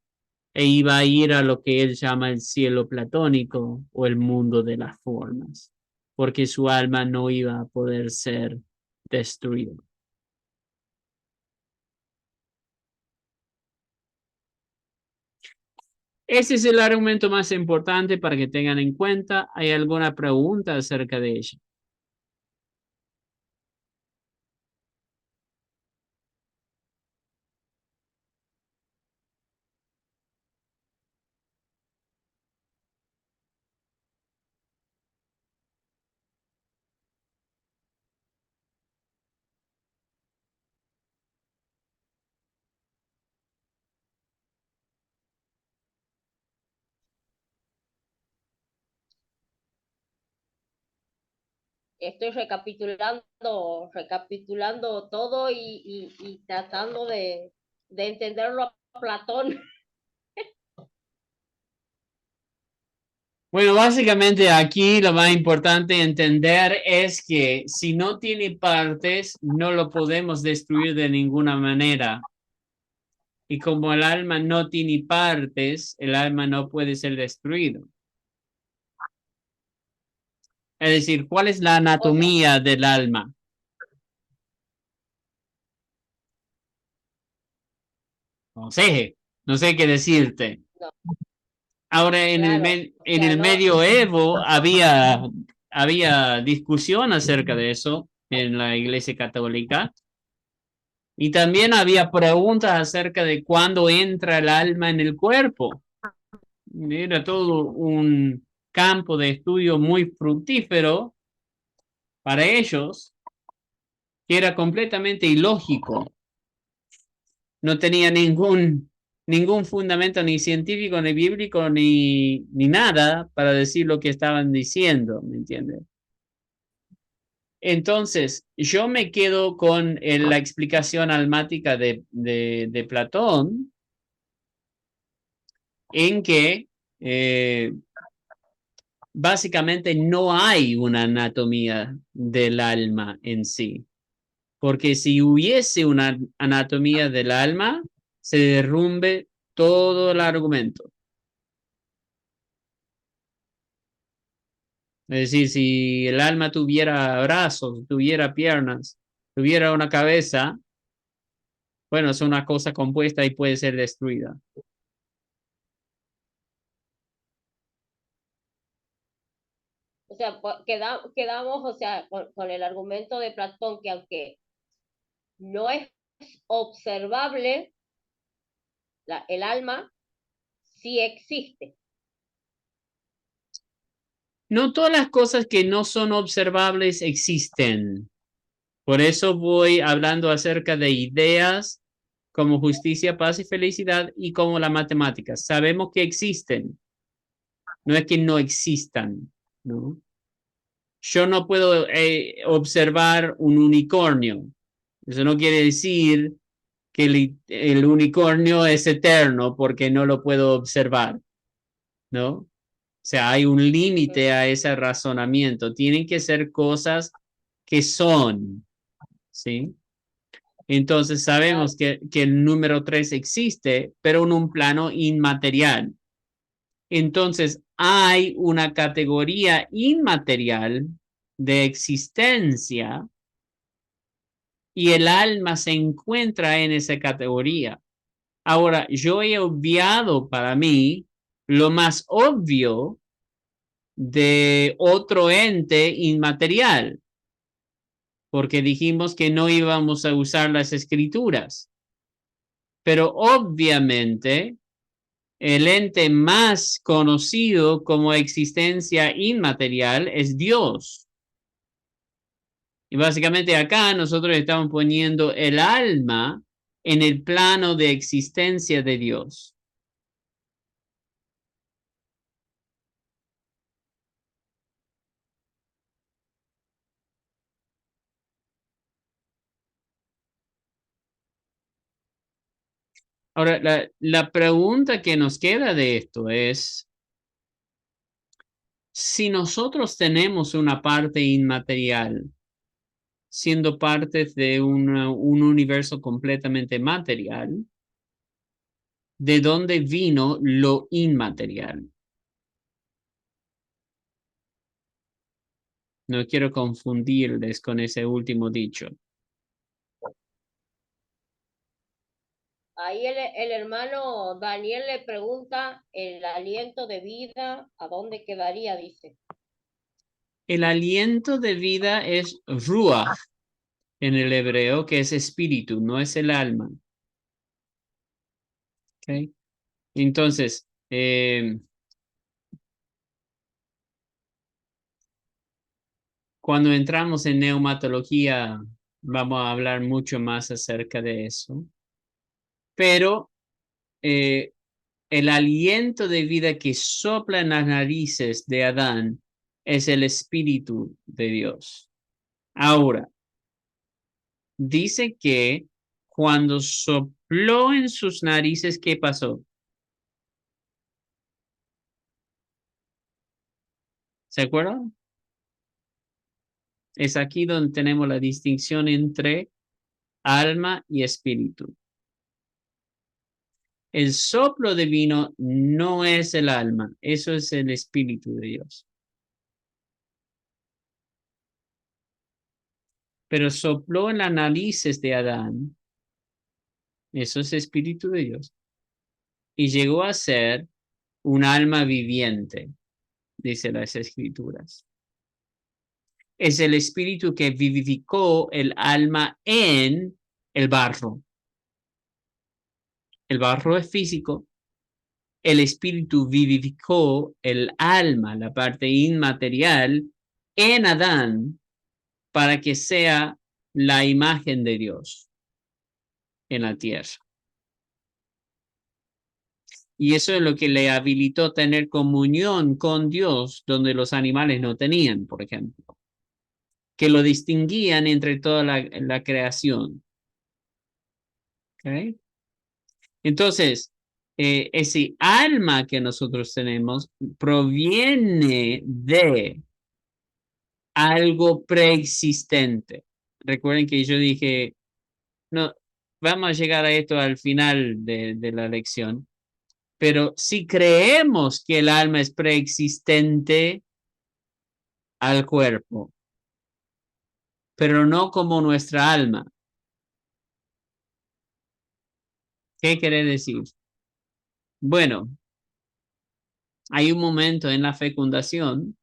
e iba a ir a lo que él llama el cielo platónico o el mundo de las formas, porque su alma no iba a poder ser destruida. Ese es el argumento más importante para que tengan en cuenta. ¿Hay alguna pregunta acerca de ello? Estoy recapitulando todo y tratando de entenderlo Platón. Bueno, básicamente aquí lo más importante entender es que si no tiene partes, no lo podemos destruir de ninguna manera. Y como el alma no tiene partes, el alma no puede ser destruido. Es decir, ¿cuál es la O sea, anatomía del alma? No sé qué decirte. no, Ahora, claro, o en sea, el no, medioevo había discusión acerca de eso en la Iglesia Católica y también había preguntas acerca de cuándo entra el alma en el cuerpo. Era todo un campo de estudio muy fructífero para ellos, que era completamente ilógico. No tenía ningún fundamento ni científico, ni bíblico, ni nada para decir lo que estaban diciendo, ¿me entiendes? Entonces, yo me quedo con la explicación almática de Platón, en que básicamente no hay una anatomía del alma en sí, porque si hubiese una anatomía del alma, se derrumbe todo el argumento. Es decir, si el alma tuviera brazos, tuviera piernas, tuviera una cabeza, bueno, es una cosa compuesta y puede ser destruida. o sea, quedamos, o sea, con el argumento de Platón que aunque no es observable, el alma sí existe. No todas las cosas que no son observables existen. Por eso voy hablando acerca de ideas como justicia, paz y felicidad y como la matemática. Sabemos que existen, no es que no existan, ¿no? Yo no puedo observar un unicornio. Eso no quiere decir que el unicornio es eterno porque no lo puedo observar, ¿no? O sea, hay un límite a ese razonamiento. Tienen que ser cosas que son, ¿sí? Entonces Claro. sabemos que el número 3 existe, pero en un plano inmaterial. Entonces hay una categoría inmaterial de existencia y el alma se encuentra en esa categoría. Ahora, yo he obviado para mí lo más obvio de otro ente inmaterial, porque dijimos que no íbamos a usar las escrituras, pero obviamente el ente más conocido como existencia inmaterial es Dios. Y básicamente acá nosotros estamos poniendo el alma en el plano de existencia de Dios. Ahora, la pregunta que nos queda de esto es, si nosotros tenemos una parte inmaterial, siendo parte de un universo completamente material, ¿de dónde vino lo inmaterial? No quiero confundirles con ese último dicho. Ahí el hermano Daniel le pregunta el aliento de vida, ¿a dónde quedaría? Dice. El aliento de vida es ruach en el hebreo, que es espíritu, no es el alma. ¿Okay? Entonces, cuando entramos en neumatología, vamos a hablar mucho más acerca de eso. Pero eh, el aliento de vida que sopla en las narices de Adán es el espíritu de Dios. Ahora, dice que cuando sopló en sus narices, ¿qué pasó? ¿Se acuerdan? Es aquí donde tenemos la distinción entre alma y espíritu. El soplo divino no es el alma, eso es el espíritu de Dios. Pero sopló en las narices de Adán, eso es espíritu de Dios, y llegó a ser un alma viviente, dice las escrituras. Es el espíritu que vivificó el alma en el barro. El barro es físico. El espíritu vivificó el alma, la parte inmaterial, en Adán para que sea la imagen de Dios en la tierra. Y eso es lo que le habilitó tener comunión con Dios donde los animales no tenían, por ejemplo, que lo distinguían entre toda la creación. ¿Okay? Entonces, ese alma que nosotros tenemos proviene de algo preexistente. Recuerden que yo dije, no, vamos a llegar a esto al final de la lección, pero si creemos que el alma es preexistente al cuerpo, pero no como nuestra alma, ¿qué quiere decir? Bueno, hay un momento en la fecundación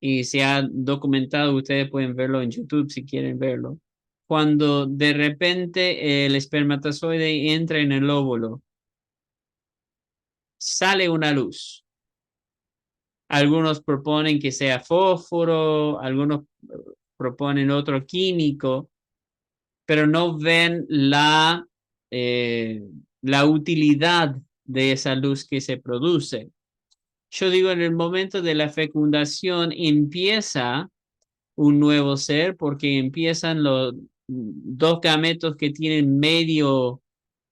y se ha documentado, ustedes pueden verlo en YouTube si quieren verlo, cuando de repente el espermatozoide entra en el óvulo, sale una luz. Algunos proponen que sea fósforo, algunos proponen otro químico, pero no ven la utilidad de esa luz que se produce. Yo digo, en el momento de la fecundación empieza un nuevo ser porque empiezan los dos gametos que tienen medio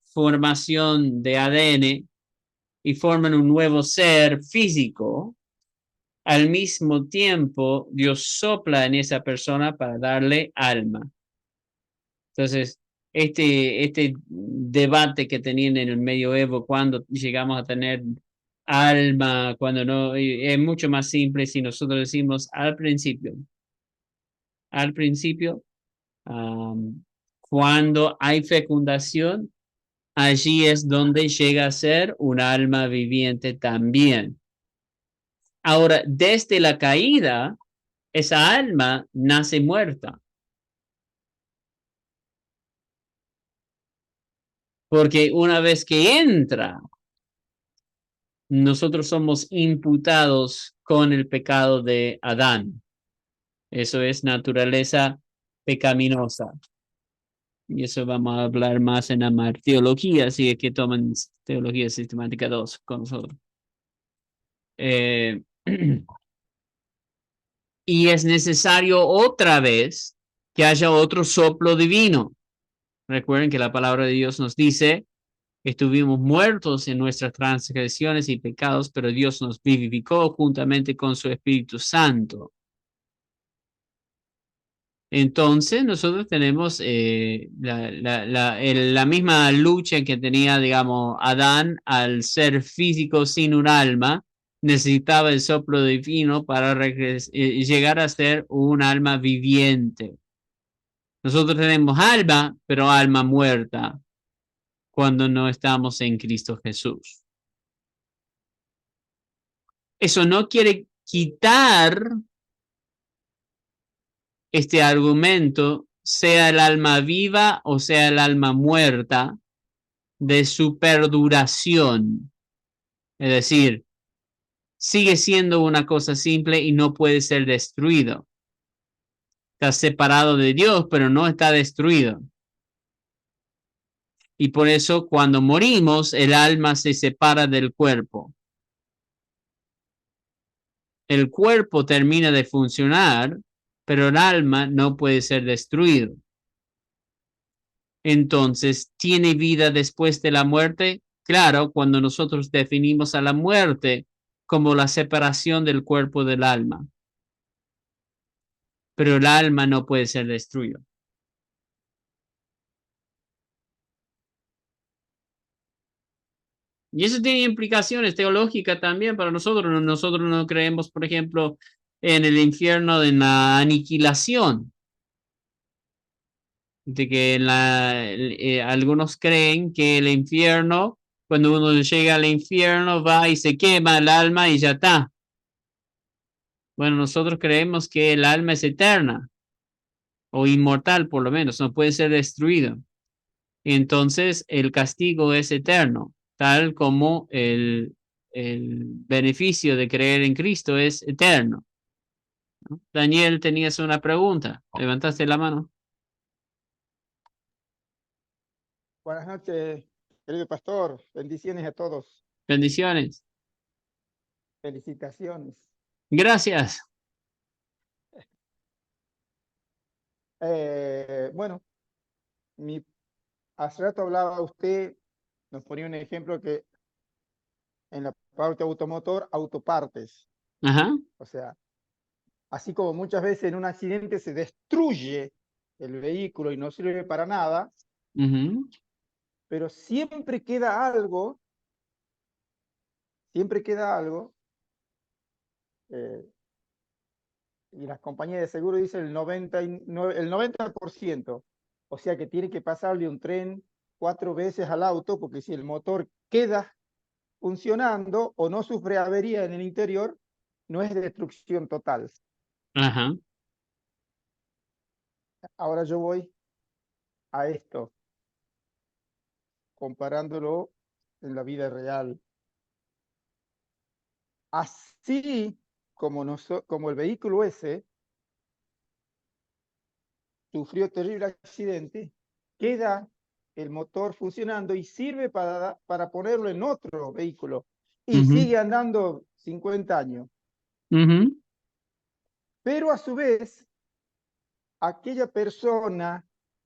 formación de ADN y forman un nuevo ser físico. Al mismo tiempo, Dios sopla en esa persona para darle alma. Entonces, este debate que tenían en el medioevo, cuando llegamos a tener alma, cuando no, es mucho más simple si nosotros decimos al principio. Al principio, cuando hay fecundación, allí es donde llega a ser un alma viviente también. Ahora, desde la caída, esa alma nace muerta. Porque una vez que entra, nosotros somos imputados con el pecado de Adán. Eso es naturaleza pecaminosa. Y eso vamos a hablar más en la martiología, así que toman teología sistemática 2 con nosotros. Y es necesario otra vez que haya otro soplo divino. Recuerden que la palabra de Dios nos dice que estuvimos muertos en nuestras transgresiones y pecados, pero Dios nos vivificó juntamente con su Espíritu Santo. Entonces nosotros tenemos la misma lucha que tenía, digamos, Adán al ser físico sin un alma, necesitaba el soplo divino para llegar a ser un alma viviente. Nosotros tenemos alma, pero alma muerta cuando no estamos en Cristo Jesús. Eso no quiere quitar este argumento, sea el alma viva o sea el alma muerta, de su perduración. Es decir, sigue siendo una cosa simple y no puede ser destruido. Está separado de Dios, pero no está destruido. Y por eso cuando morimos, el alma se separa del cuerpo. El cuerpo termina de funcionar, pero el alma no puede ser destruido. Entonces, ¿tiene vida después de la muerte? Claro, cuando nosotros definimos a la muerte como la separación del cuerpo del alma, pero el alma no puede ser destruido. Y eso tiene implicaciones teológicas también para nosotros. Nosotros no creemos, por ejemplo, en el infierno, en la aniquilación, de que algunos creen que el infierno, cuando uno llega al infierno, va y se quema el alma y ya está. Bueno, nosotros creemos que el alma es eterna o inmortal, por lo menos, no puede ser destruido. Entonces, el castigo es eterno, tal como el beneficio de creer en Cristo es eterno, ¿no? Daniel, tenías una pregunta. Levantaste la mano. Buenas noches, querido pastor. Bendiciones a todos. Bendiciones. Felicitaciones. Gracias. Bueno, hace rato hablaba usted, nos ponía un ejemplo que en la parte automotor, autopartes. Ajá. O sea, así como muchas veces en un accidente se destruye el vehículo y no sirve para nada, pero siempre queda algo, eh, y las compañías de seguro dicen el 90%. O sea que tiene que pasarle un tren 4 veces al auto, porque si el motor queda funcionando o no sufre avería en el interior, no es destrucción total. Ajá. Ahora yo voy a esto, comparándolo en la vida real. Así como el vehículo ese sufrió terrible accidente, queda el motor funcionando y sirve para ponerlo en otro vehículo y sigue andando 50 años. Pero a su vez, aquella persona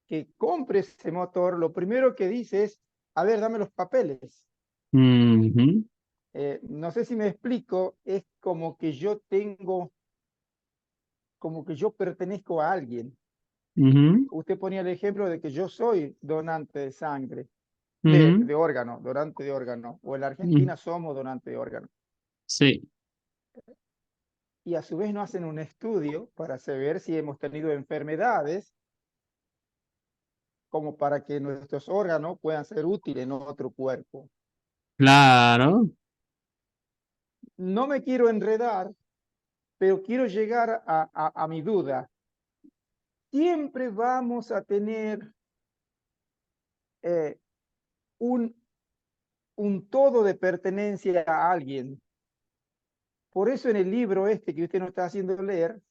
que compre ese motor, lo primero que dice es, a ver, dame los papeles. No sé si me explico, es como que yo pertenezco a alguien. Usted ponía el ejemplo de que yo soy donante de sangre, de órgano, donante de órgano, o en la Argentina somos donante de órgano. Sí. Y a su vez no hacen un estudio para saber si hemos tenido enfermedades como para que nuestros órganos puedan ser útiles en otro cuerpo. Claro. No me quiero enredar, pero quiero llegar a mi duda. Siempre vamos a tener un todo de pertenencia a alguien. Por eso en el libro este que usted nos está haciendo leer,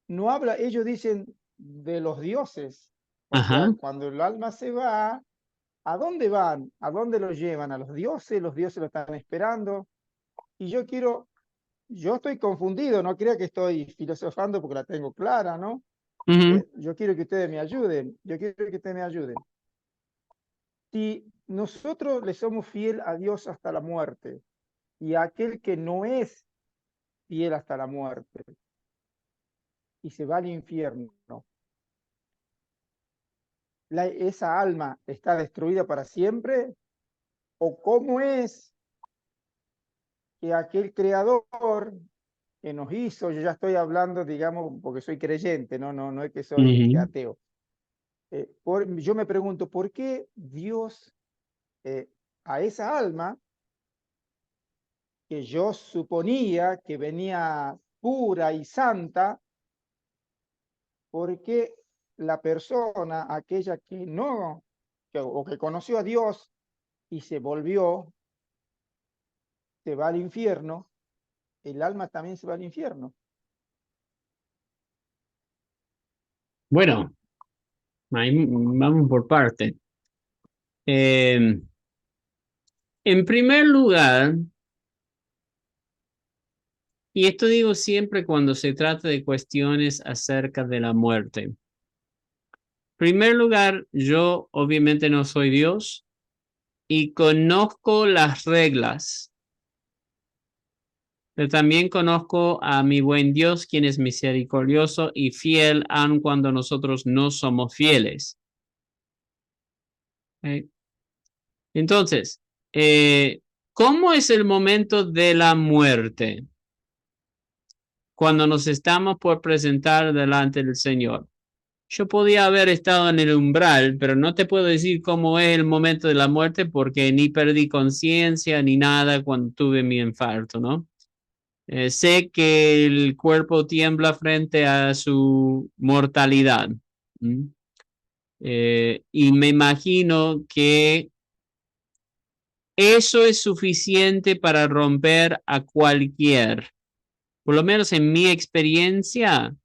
no habla, ellos dicen de los dioses. O sea, Ajá. cuando el alma se va, ¿a dónde van? ¿A dónde lo llevan? ¿A los dioses? Los dioses lo están esperando. Y yo estoy confundido, no crea que estoy filosofando porque la tengo clara, ¿no? Yo quiero que ustedes me ayuden, Si nosotros le somos fiel a Dios hasta la muerte y a aquel que no es fiel hasta la muerte y se va al infierno, ¿esa alma está destruida para siempre? ¿O cómo es que aquel creador que nos hizo, yo ya estoy hablando, digamos, porque soy creyente, no es que soy ateo. Yo me pregunto, ¿por qué Dios a esa alma que yo suponía que venía pura y santa, por qué la persona, aquella que no, o que conoció a Dios y se volvió, se va al infierno, el alma también se va al infierno? Bueno, ahí vamos por parte. En primer lugar, y esto digo siempre cuando se trata de cuestiones acerca de la muerte, primer lugar, yo obviamente no soy Dios y conozco las reglas, pero también conozco a mi buen Dios, quien es misericordioso y fiel, aun cuando nosotros no somos fieles. Entonces, ¿cómo es el momento de la muerte? Cuando nos estamos por presentar delante del Señor. Yo podía haber estado en el umbral, pero no te puedo decir cómo es el momento de la muerte porque ni perdí conciencia ni nada cuando tuve mi infarto, ¿no? Sé que el cuerpo tiembla frente a su mortalidad. Y me imagino que eso es suficiente para romper a cualquier, por lo menos en mi experiencia,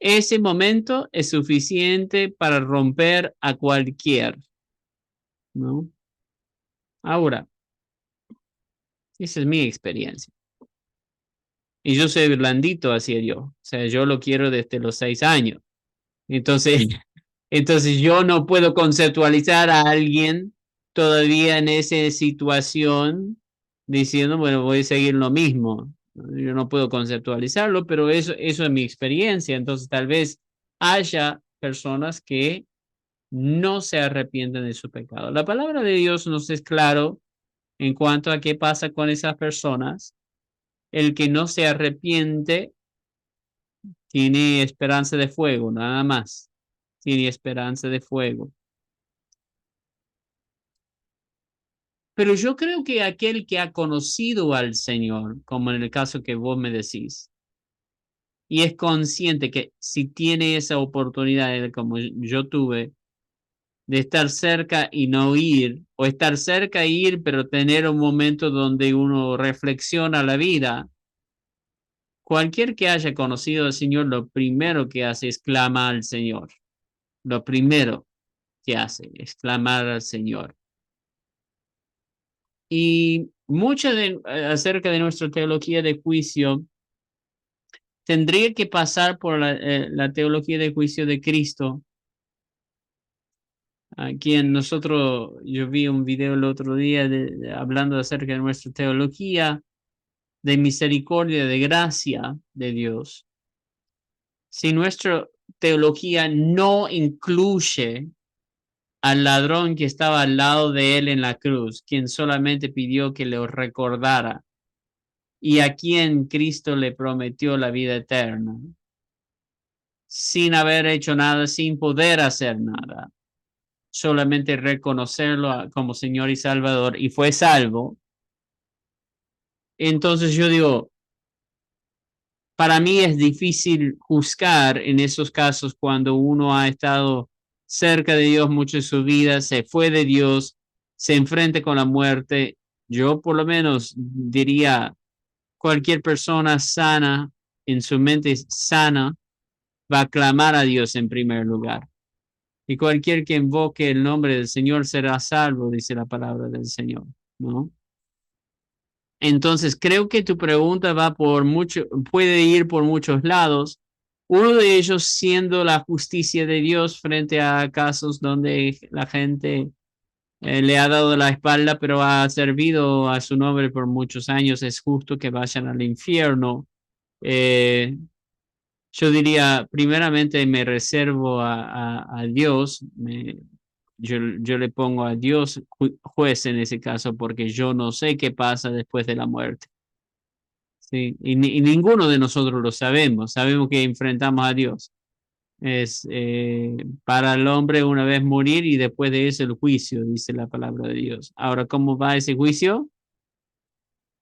ese momento es suficiente para romper a cualquier, ¿no? Ahora, esa es mi experiencia. Y yo soy blandito hacia Dios. O sea, yo lo quiero desde los 6 años. Entonces, entonces yo no puedo conceptualizar a alguien todavía en esa situación diciendo, bueno, voy a seguir lo mismo. Yo no puedo conceptualizarlo, pero eso es mi experiencia. Entonces, tal vez haya personas que no se arrepienten de su pecado. La palabra de Dios nos es claro en cuanto a qué pasa con esas personas. El que no se arrepiente tiene esperanza de fuego, nada más. Tiene esperanza de fuego. Pero yo creo que aquel que ha conocido al Señor, como en el caso que vos me decís, y es consciente que si tiene esa oportunidad, como yo tuve, de estar cerca y no ir, o estar cerca e ir, pero tener un momento donde uno reflexiona la vida. Cualquier que haya conocido al Señor, lo primero que hace es clamar al Señor. Lo primero que hace es clamar al Señor. Y mucho acerca de nuestra teología de juicio tendría que pasar por la teología de juicio de Cristo. Aquí en nosotros, yo vi un video el otro día hablando acerca de nuestra teología de misericordia, de gracia de Dios. Si nuestra teología no incluye al ladrón que estaba al lado de él en la cruz, quien solamente pidió que le recordara, y a quien Cristo le prometió la vida eterna, sin haber hecho nada, sin poder hacer nada, solamente reconocerlo como Señor y Salvador, y fue salvo. Entonces yo digo, para mí es difícil juzgar en esos casos cuando uno ha estado cerca de Dios mucho de su vida, se fue de Dios, se enfrenta con la muerte. Yo por lo menos diría, cualquier persona sana, en su mente sana, va a clamar a Dios en primer lugar. Y cualquier que invoque el nombre del Señor será salvo, dice la palabra del Señor, ¿no? Entonces, creo que tu pregunta va por mucho, puede ir por muchos lados. Uno de ellos siendo la justicia de Dios frente a casos donde la gente le ha dado la espalda, pero ha servido a su nombre por muchos años. Es justo que vayan al infierno. Eh, yo diría, primeramente me reservo a Dios. Yo le pongo a Dios juez en ese caso porque yo no sé qué pasa después de la muerte. Sí, y ninguno de nosotros lo sabemos. Sabemos que enfrentamos a Dios. Es para el hombre una vez morir y después de eso el juicio, dice la palabra de Dios. Ahora, ¿cómo va ese juicio?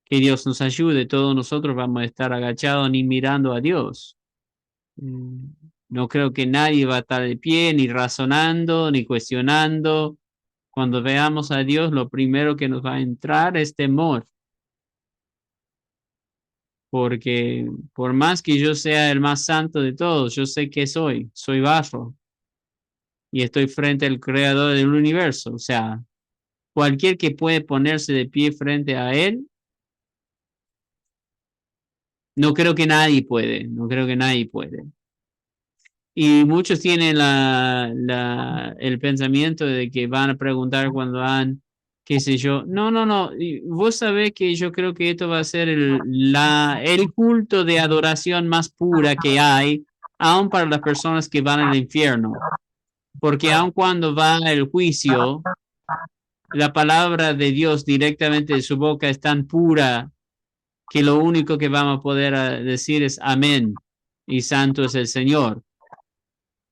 Que Dios nos ayude. Todos nosotros vamos a estar agachados ni mirando a Dios. No creo que nadie va a estar de pie, ni razonando, ni cuestionando. Cuando veamos a Dios, lo primero que nos va a entrar es temor. Porque por más que yo sea el más santo de todos, yo sé que soy barro y estoy frente al creador del universo. O sea, cualquier que puede ponerse de pie frente a él, no creo que nadie puede. Y muchos tienen el pensamiento de que van a preguntar cuando han, qué sé yo. No, no, no. Y vos sabés que yo creo que esto va a ser el culto de adoración más pura que hay, aun para las personas que van al infierno. Porque aun cuando va el juicio, la palabra de Dios directamente de su boca es tan pura que lo único que vamos a poder decir es amén y santo es el Señor,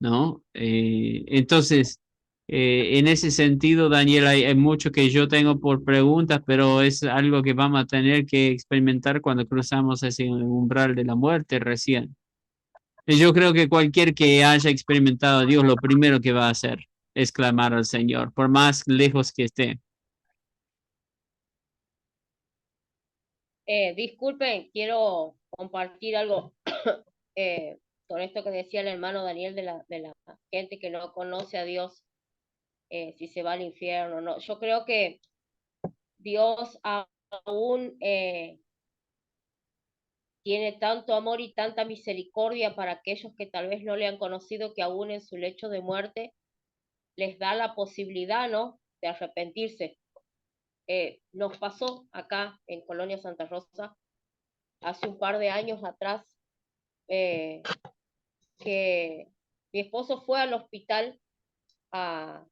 ¿no? Entonces, en ese sentido, Daniel, hay mucho que yo tengo por preguntas, pero es algo que vamos a tener que experimentar cuando cruzamos ese umbral de la muerte recién. Y yo creo que cualquier que haya experimentado a Dios, lo primero que va a hacer es clamar al Señor, por más lejos que esté. Disculpen, quiero compartir algo con esto que decía el hermano Daniel de la gente que no conoce a Dios, si se va al infierno, no. Yo creo que Dios aún tiene tanto amor y tanta misericordia para aquellos que tal vez no le han conocido, que aún en su lecho de muerte les da la posibilidad, ¿no?, de arrepentirse. Nos pasó acá en Colonia Santa Rosa hace un par de años atrás, eh, que mi esposo fue al hospital a,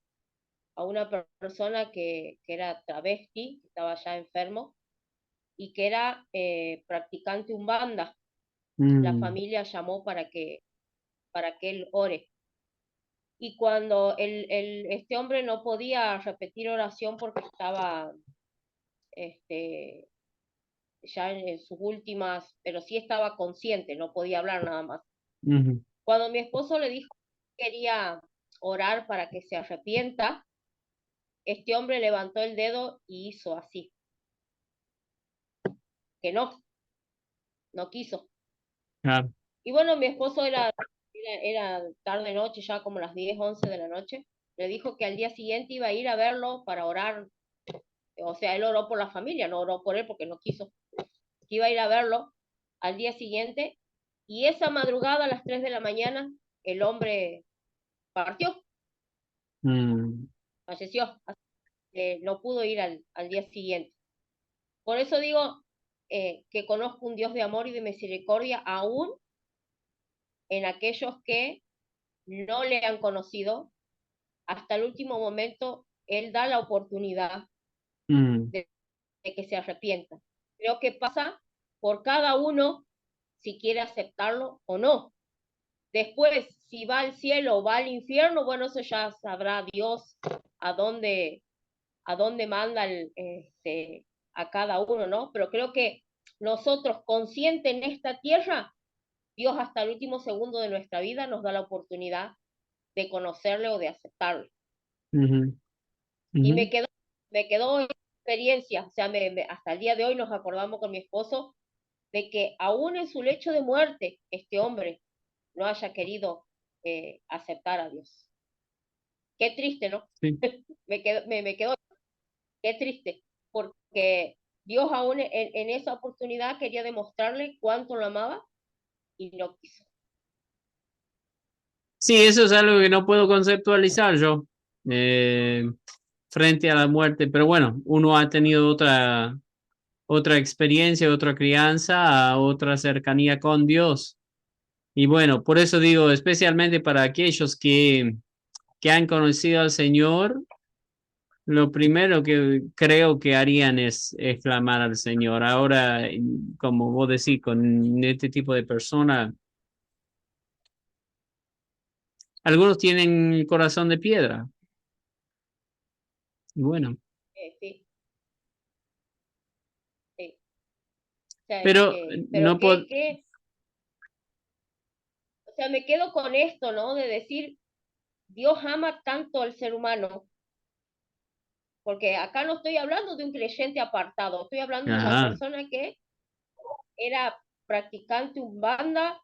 a una persona que era travesti, que estaba ya enfermo y que era practicante umbanda. La Mm, familia llamó para que él ore. Y cuando este hombre no podía repetir oración porque estaba este, ya en sus últimas, pero sí estaba consciente, no podía hablar nada más. ujú, Cuando mi esposo le dijo que quería orar para que se arrepienta, este hombre levantó el dedo y hizo así, que no, no quiso. claro. Y bueno, mi esposo era tarde noche, ya como las 10 11 de la noche, le dijo que al día siguiente iba a ir a verlo para orar. O sea, él oró por la familia, no oró por él porque no quiso, que iba a ir a verlo al día siguiente. Y esa madrugada a las 3 de la mañana, el hombre partió, Mm, falleció, no pudo ir al día siguiente. Por eso digo que conozco un Dios de amor y de misericordia aún en aquellos que no le han conocido. Hasta el último momento, Él da la oportunidad mm, de que se arrepientan. Creo que pasa por cada uno si quiere aceptarlo o no. Después, si va al cielo o va al infierno, bueno, eso ya sabrá Dios a a dónde manda a cada uno, ¿no? Pero creo que nosotros, conscientes en esta tierra, Dios hasta el último segundo de nuestra vida nos da la oportunidad de conocerle o de aceptarle. ujú, Y ujú. me quedó experiencia, o sea, hasta el día de hoy nos acordamos con mi esposo de que aún en su lecho de muerte, este hombre no haya querido aceptar a Dios. Qué triste, ¿no? Sí. Me quedó, qué triste, porque Dios aún en esa oportunidad quería demostrarle cuánto lo amaba y no quiso. Sí, eso es algo que no puedo conceptualizar yo eh, frente a la muerte, pero bueno, uno ha tenido otra experiencia, otra crianza, otra cercanía con Dios. Y bueno, por eso digo, especialmente para aquellos que han conocido al Señor, lo primero que creo que harían es clamar al Señor. Ahora, como vos decís, con este tipo de personas, algunos tienen corazón de piedra. Y bueno, Sí, sí. O sea, pero pero no puedo. o sea, me quedo con esto, ¿no? De decir, Dios ama tanto al ser humano, porque acá no estoy hablando de un creyente apartado, estoy hablando de una Ajá. persona que era practicante umbanda,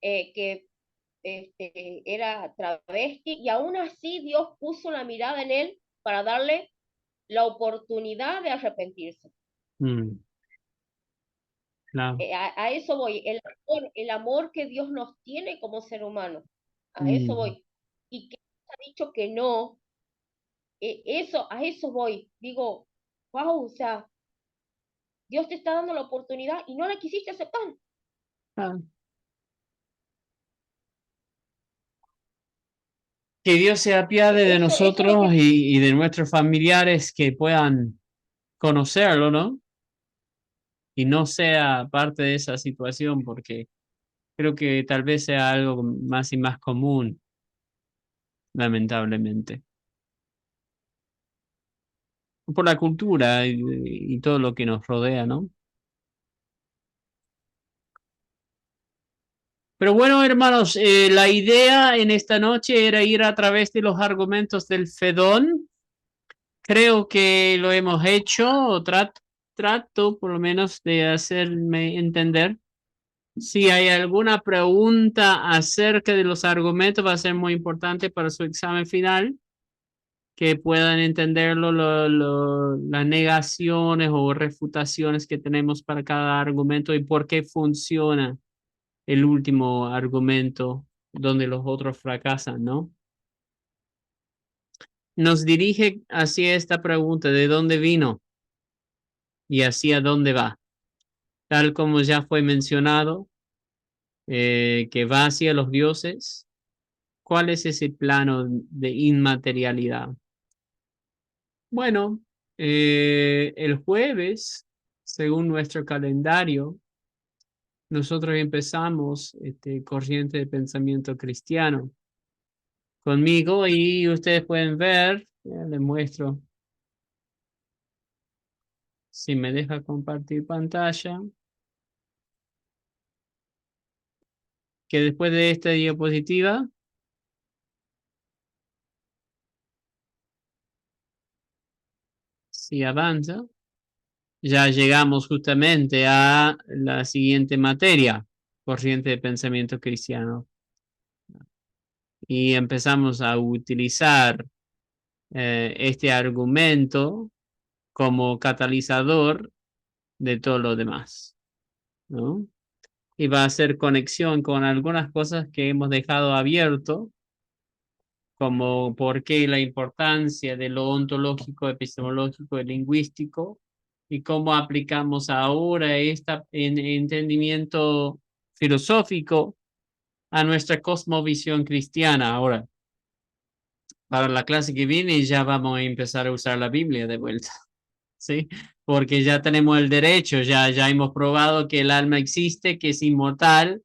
que era travesti, y aún así Dios puso la mirada en él para darle la oportunidad de arrepentirse. Mm, claro. A eso voy, el amor que Dios nos tiene como ser humano. A eso voy. Y que ha dicho que no, a eso voy. Digo, wow, o sea, Dios te está dando la oportunidad y no la quisiste aceptar. Ah. Que Dios se apiade de Eso es lo nosotros que y de nuestros familiares que puedan conocerlo, ¿no? Y no sea parte de esa situación, porque creo que tal vez sea algo más y más común, lamentablemente. Por la cultura y todo lo que nos rodea, ¿no? Pero bueno, hermanos, la idea en esta noche era ir a través de los argumentos del Fedón. Creo que lo hemos hecho, o trato por lo menos de hacerme entender. Si hay alguna pregunta acerca de los argumentos, va a ser muy importante para su examen final, que puedan entenderlo, las negaciones o refutaciones que tenemos para cada argumento y por qué funciona el último argumento donde los otros fracasan, ¿no? Nos dirige hacia esta pregunta: ¿de dónde vino y hacia dónde va? Tal como ya fue mencionado, que va hacia los dioses. ¿Cuál es ese plano de inmaterialidad? Bueno, el jueves, según nuestro calendario, nosotros empezamos corriente de pensamiento cristiano conmigo y ustedes pueden ver, les muestro si me deja compartir pantalla, que después de esta diapositiva, si avanza, ya llegamos justamente a la siguiente materia, corriente de pensamiento cristiano. Y empezamos a utilizar este argumento como catalizador de todo lo demás, ¿no? Y va a hacer conexión con algunas cosas que hemos dejado abierto, como por qué la importancia de lo ontológico, epistemológico y lingüístico, y cómo aplicamos ahora este entendimiento filosófico a nuestra cosmovisión cristiana. Ahora, para la clase que viene ya vamos a empezar a usar la Biblia de vuelta, ¿sí? Porque ya tenemos el derecho, ya hemos probado que el alma existe, que es inmortal,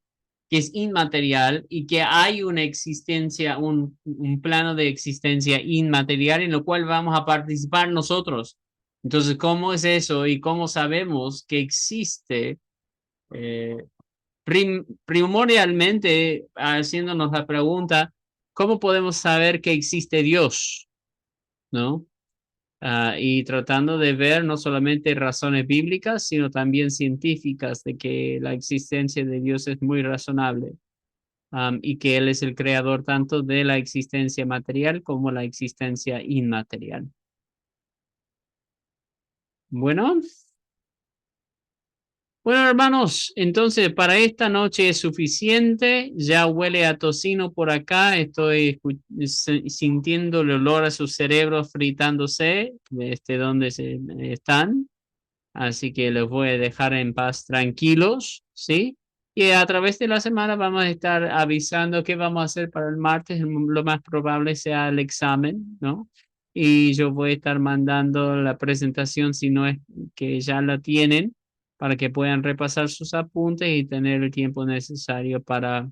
que es inmaterial y que hay una existencia, un plano de existencia inmaterial en lo cual vamos a participar nosotros. Entonces, ¿cómo es eso y cómo sabemos que existe? Eh, Primordialmente, haciéndonos la pregunta, ¿cómo podemos saber que existe Dios? ¿No? Y tratando de ver no solamente razones bíblicas, sino también científicas de que la existencia de Dios es muy razonable, y que Él es el creador tanto de la existencia material como la existencia inmaterial. Bueno. Bueno, hermanos, entonces para esta noche es suficiente. Ya huele a tocino por acá. Estoy sintiendo el olor a sus cerebros fritándose desde donde están. Así que los voy a dejar en paz tranquilos, ¿sí? Y a través de la semana vamos a estar avisando qué vamos a hacer para el martes. Lo más probable sea el examen, ¿no? Y yo voy a estar mandando la presentación, si no es que ya la tienen, para que puedan repasar sus apuntes y tener el tiempo necesario para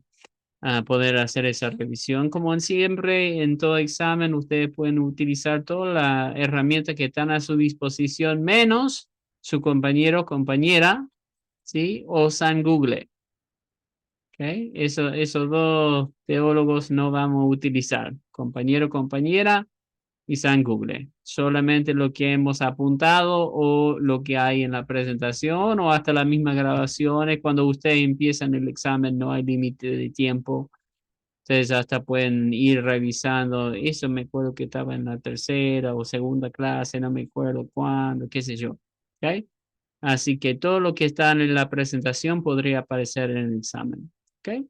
poder hacer esa revisión. Como en siempre, en todo examen, ustedes pueden utilizar todas las herramientas que están a su disposición, menos su compañero o compañera, ¿sí? O San Google. ¿Okay? Esos dos teólogos no vamos a utilizar. Compañero o compañera y San Google. Solamente lo que hemos apuntado o lo que hay en la presentación o hasta las mismas grabaciones. Cuando ustedes empiezan el examen no hay límite de tiempo. Ustedes hasta pueden ir revisando. Eso me acuerdo que estaba en la tercera o segunda clase, no me acuerdo cuándo, qué sé yo. ¿Ok? Así que todo lo que está en la presentación podría aparecer en el examen. ¿Ok?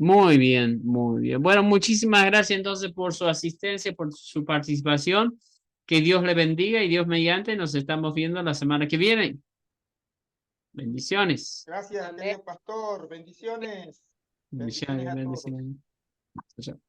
Muy bien, muy bien. Bueno, muchísimas gracias entonces por su asistencia, por su participación. Que Dios le bendiga y Dios mediante nos estamos viendo la semana que viene. Bendiciones. Gracias, Amén. querido pastor. Bendiciones. Bendiciones Bendiciones, a todos. bendiciones. Chao, chao.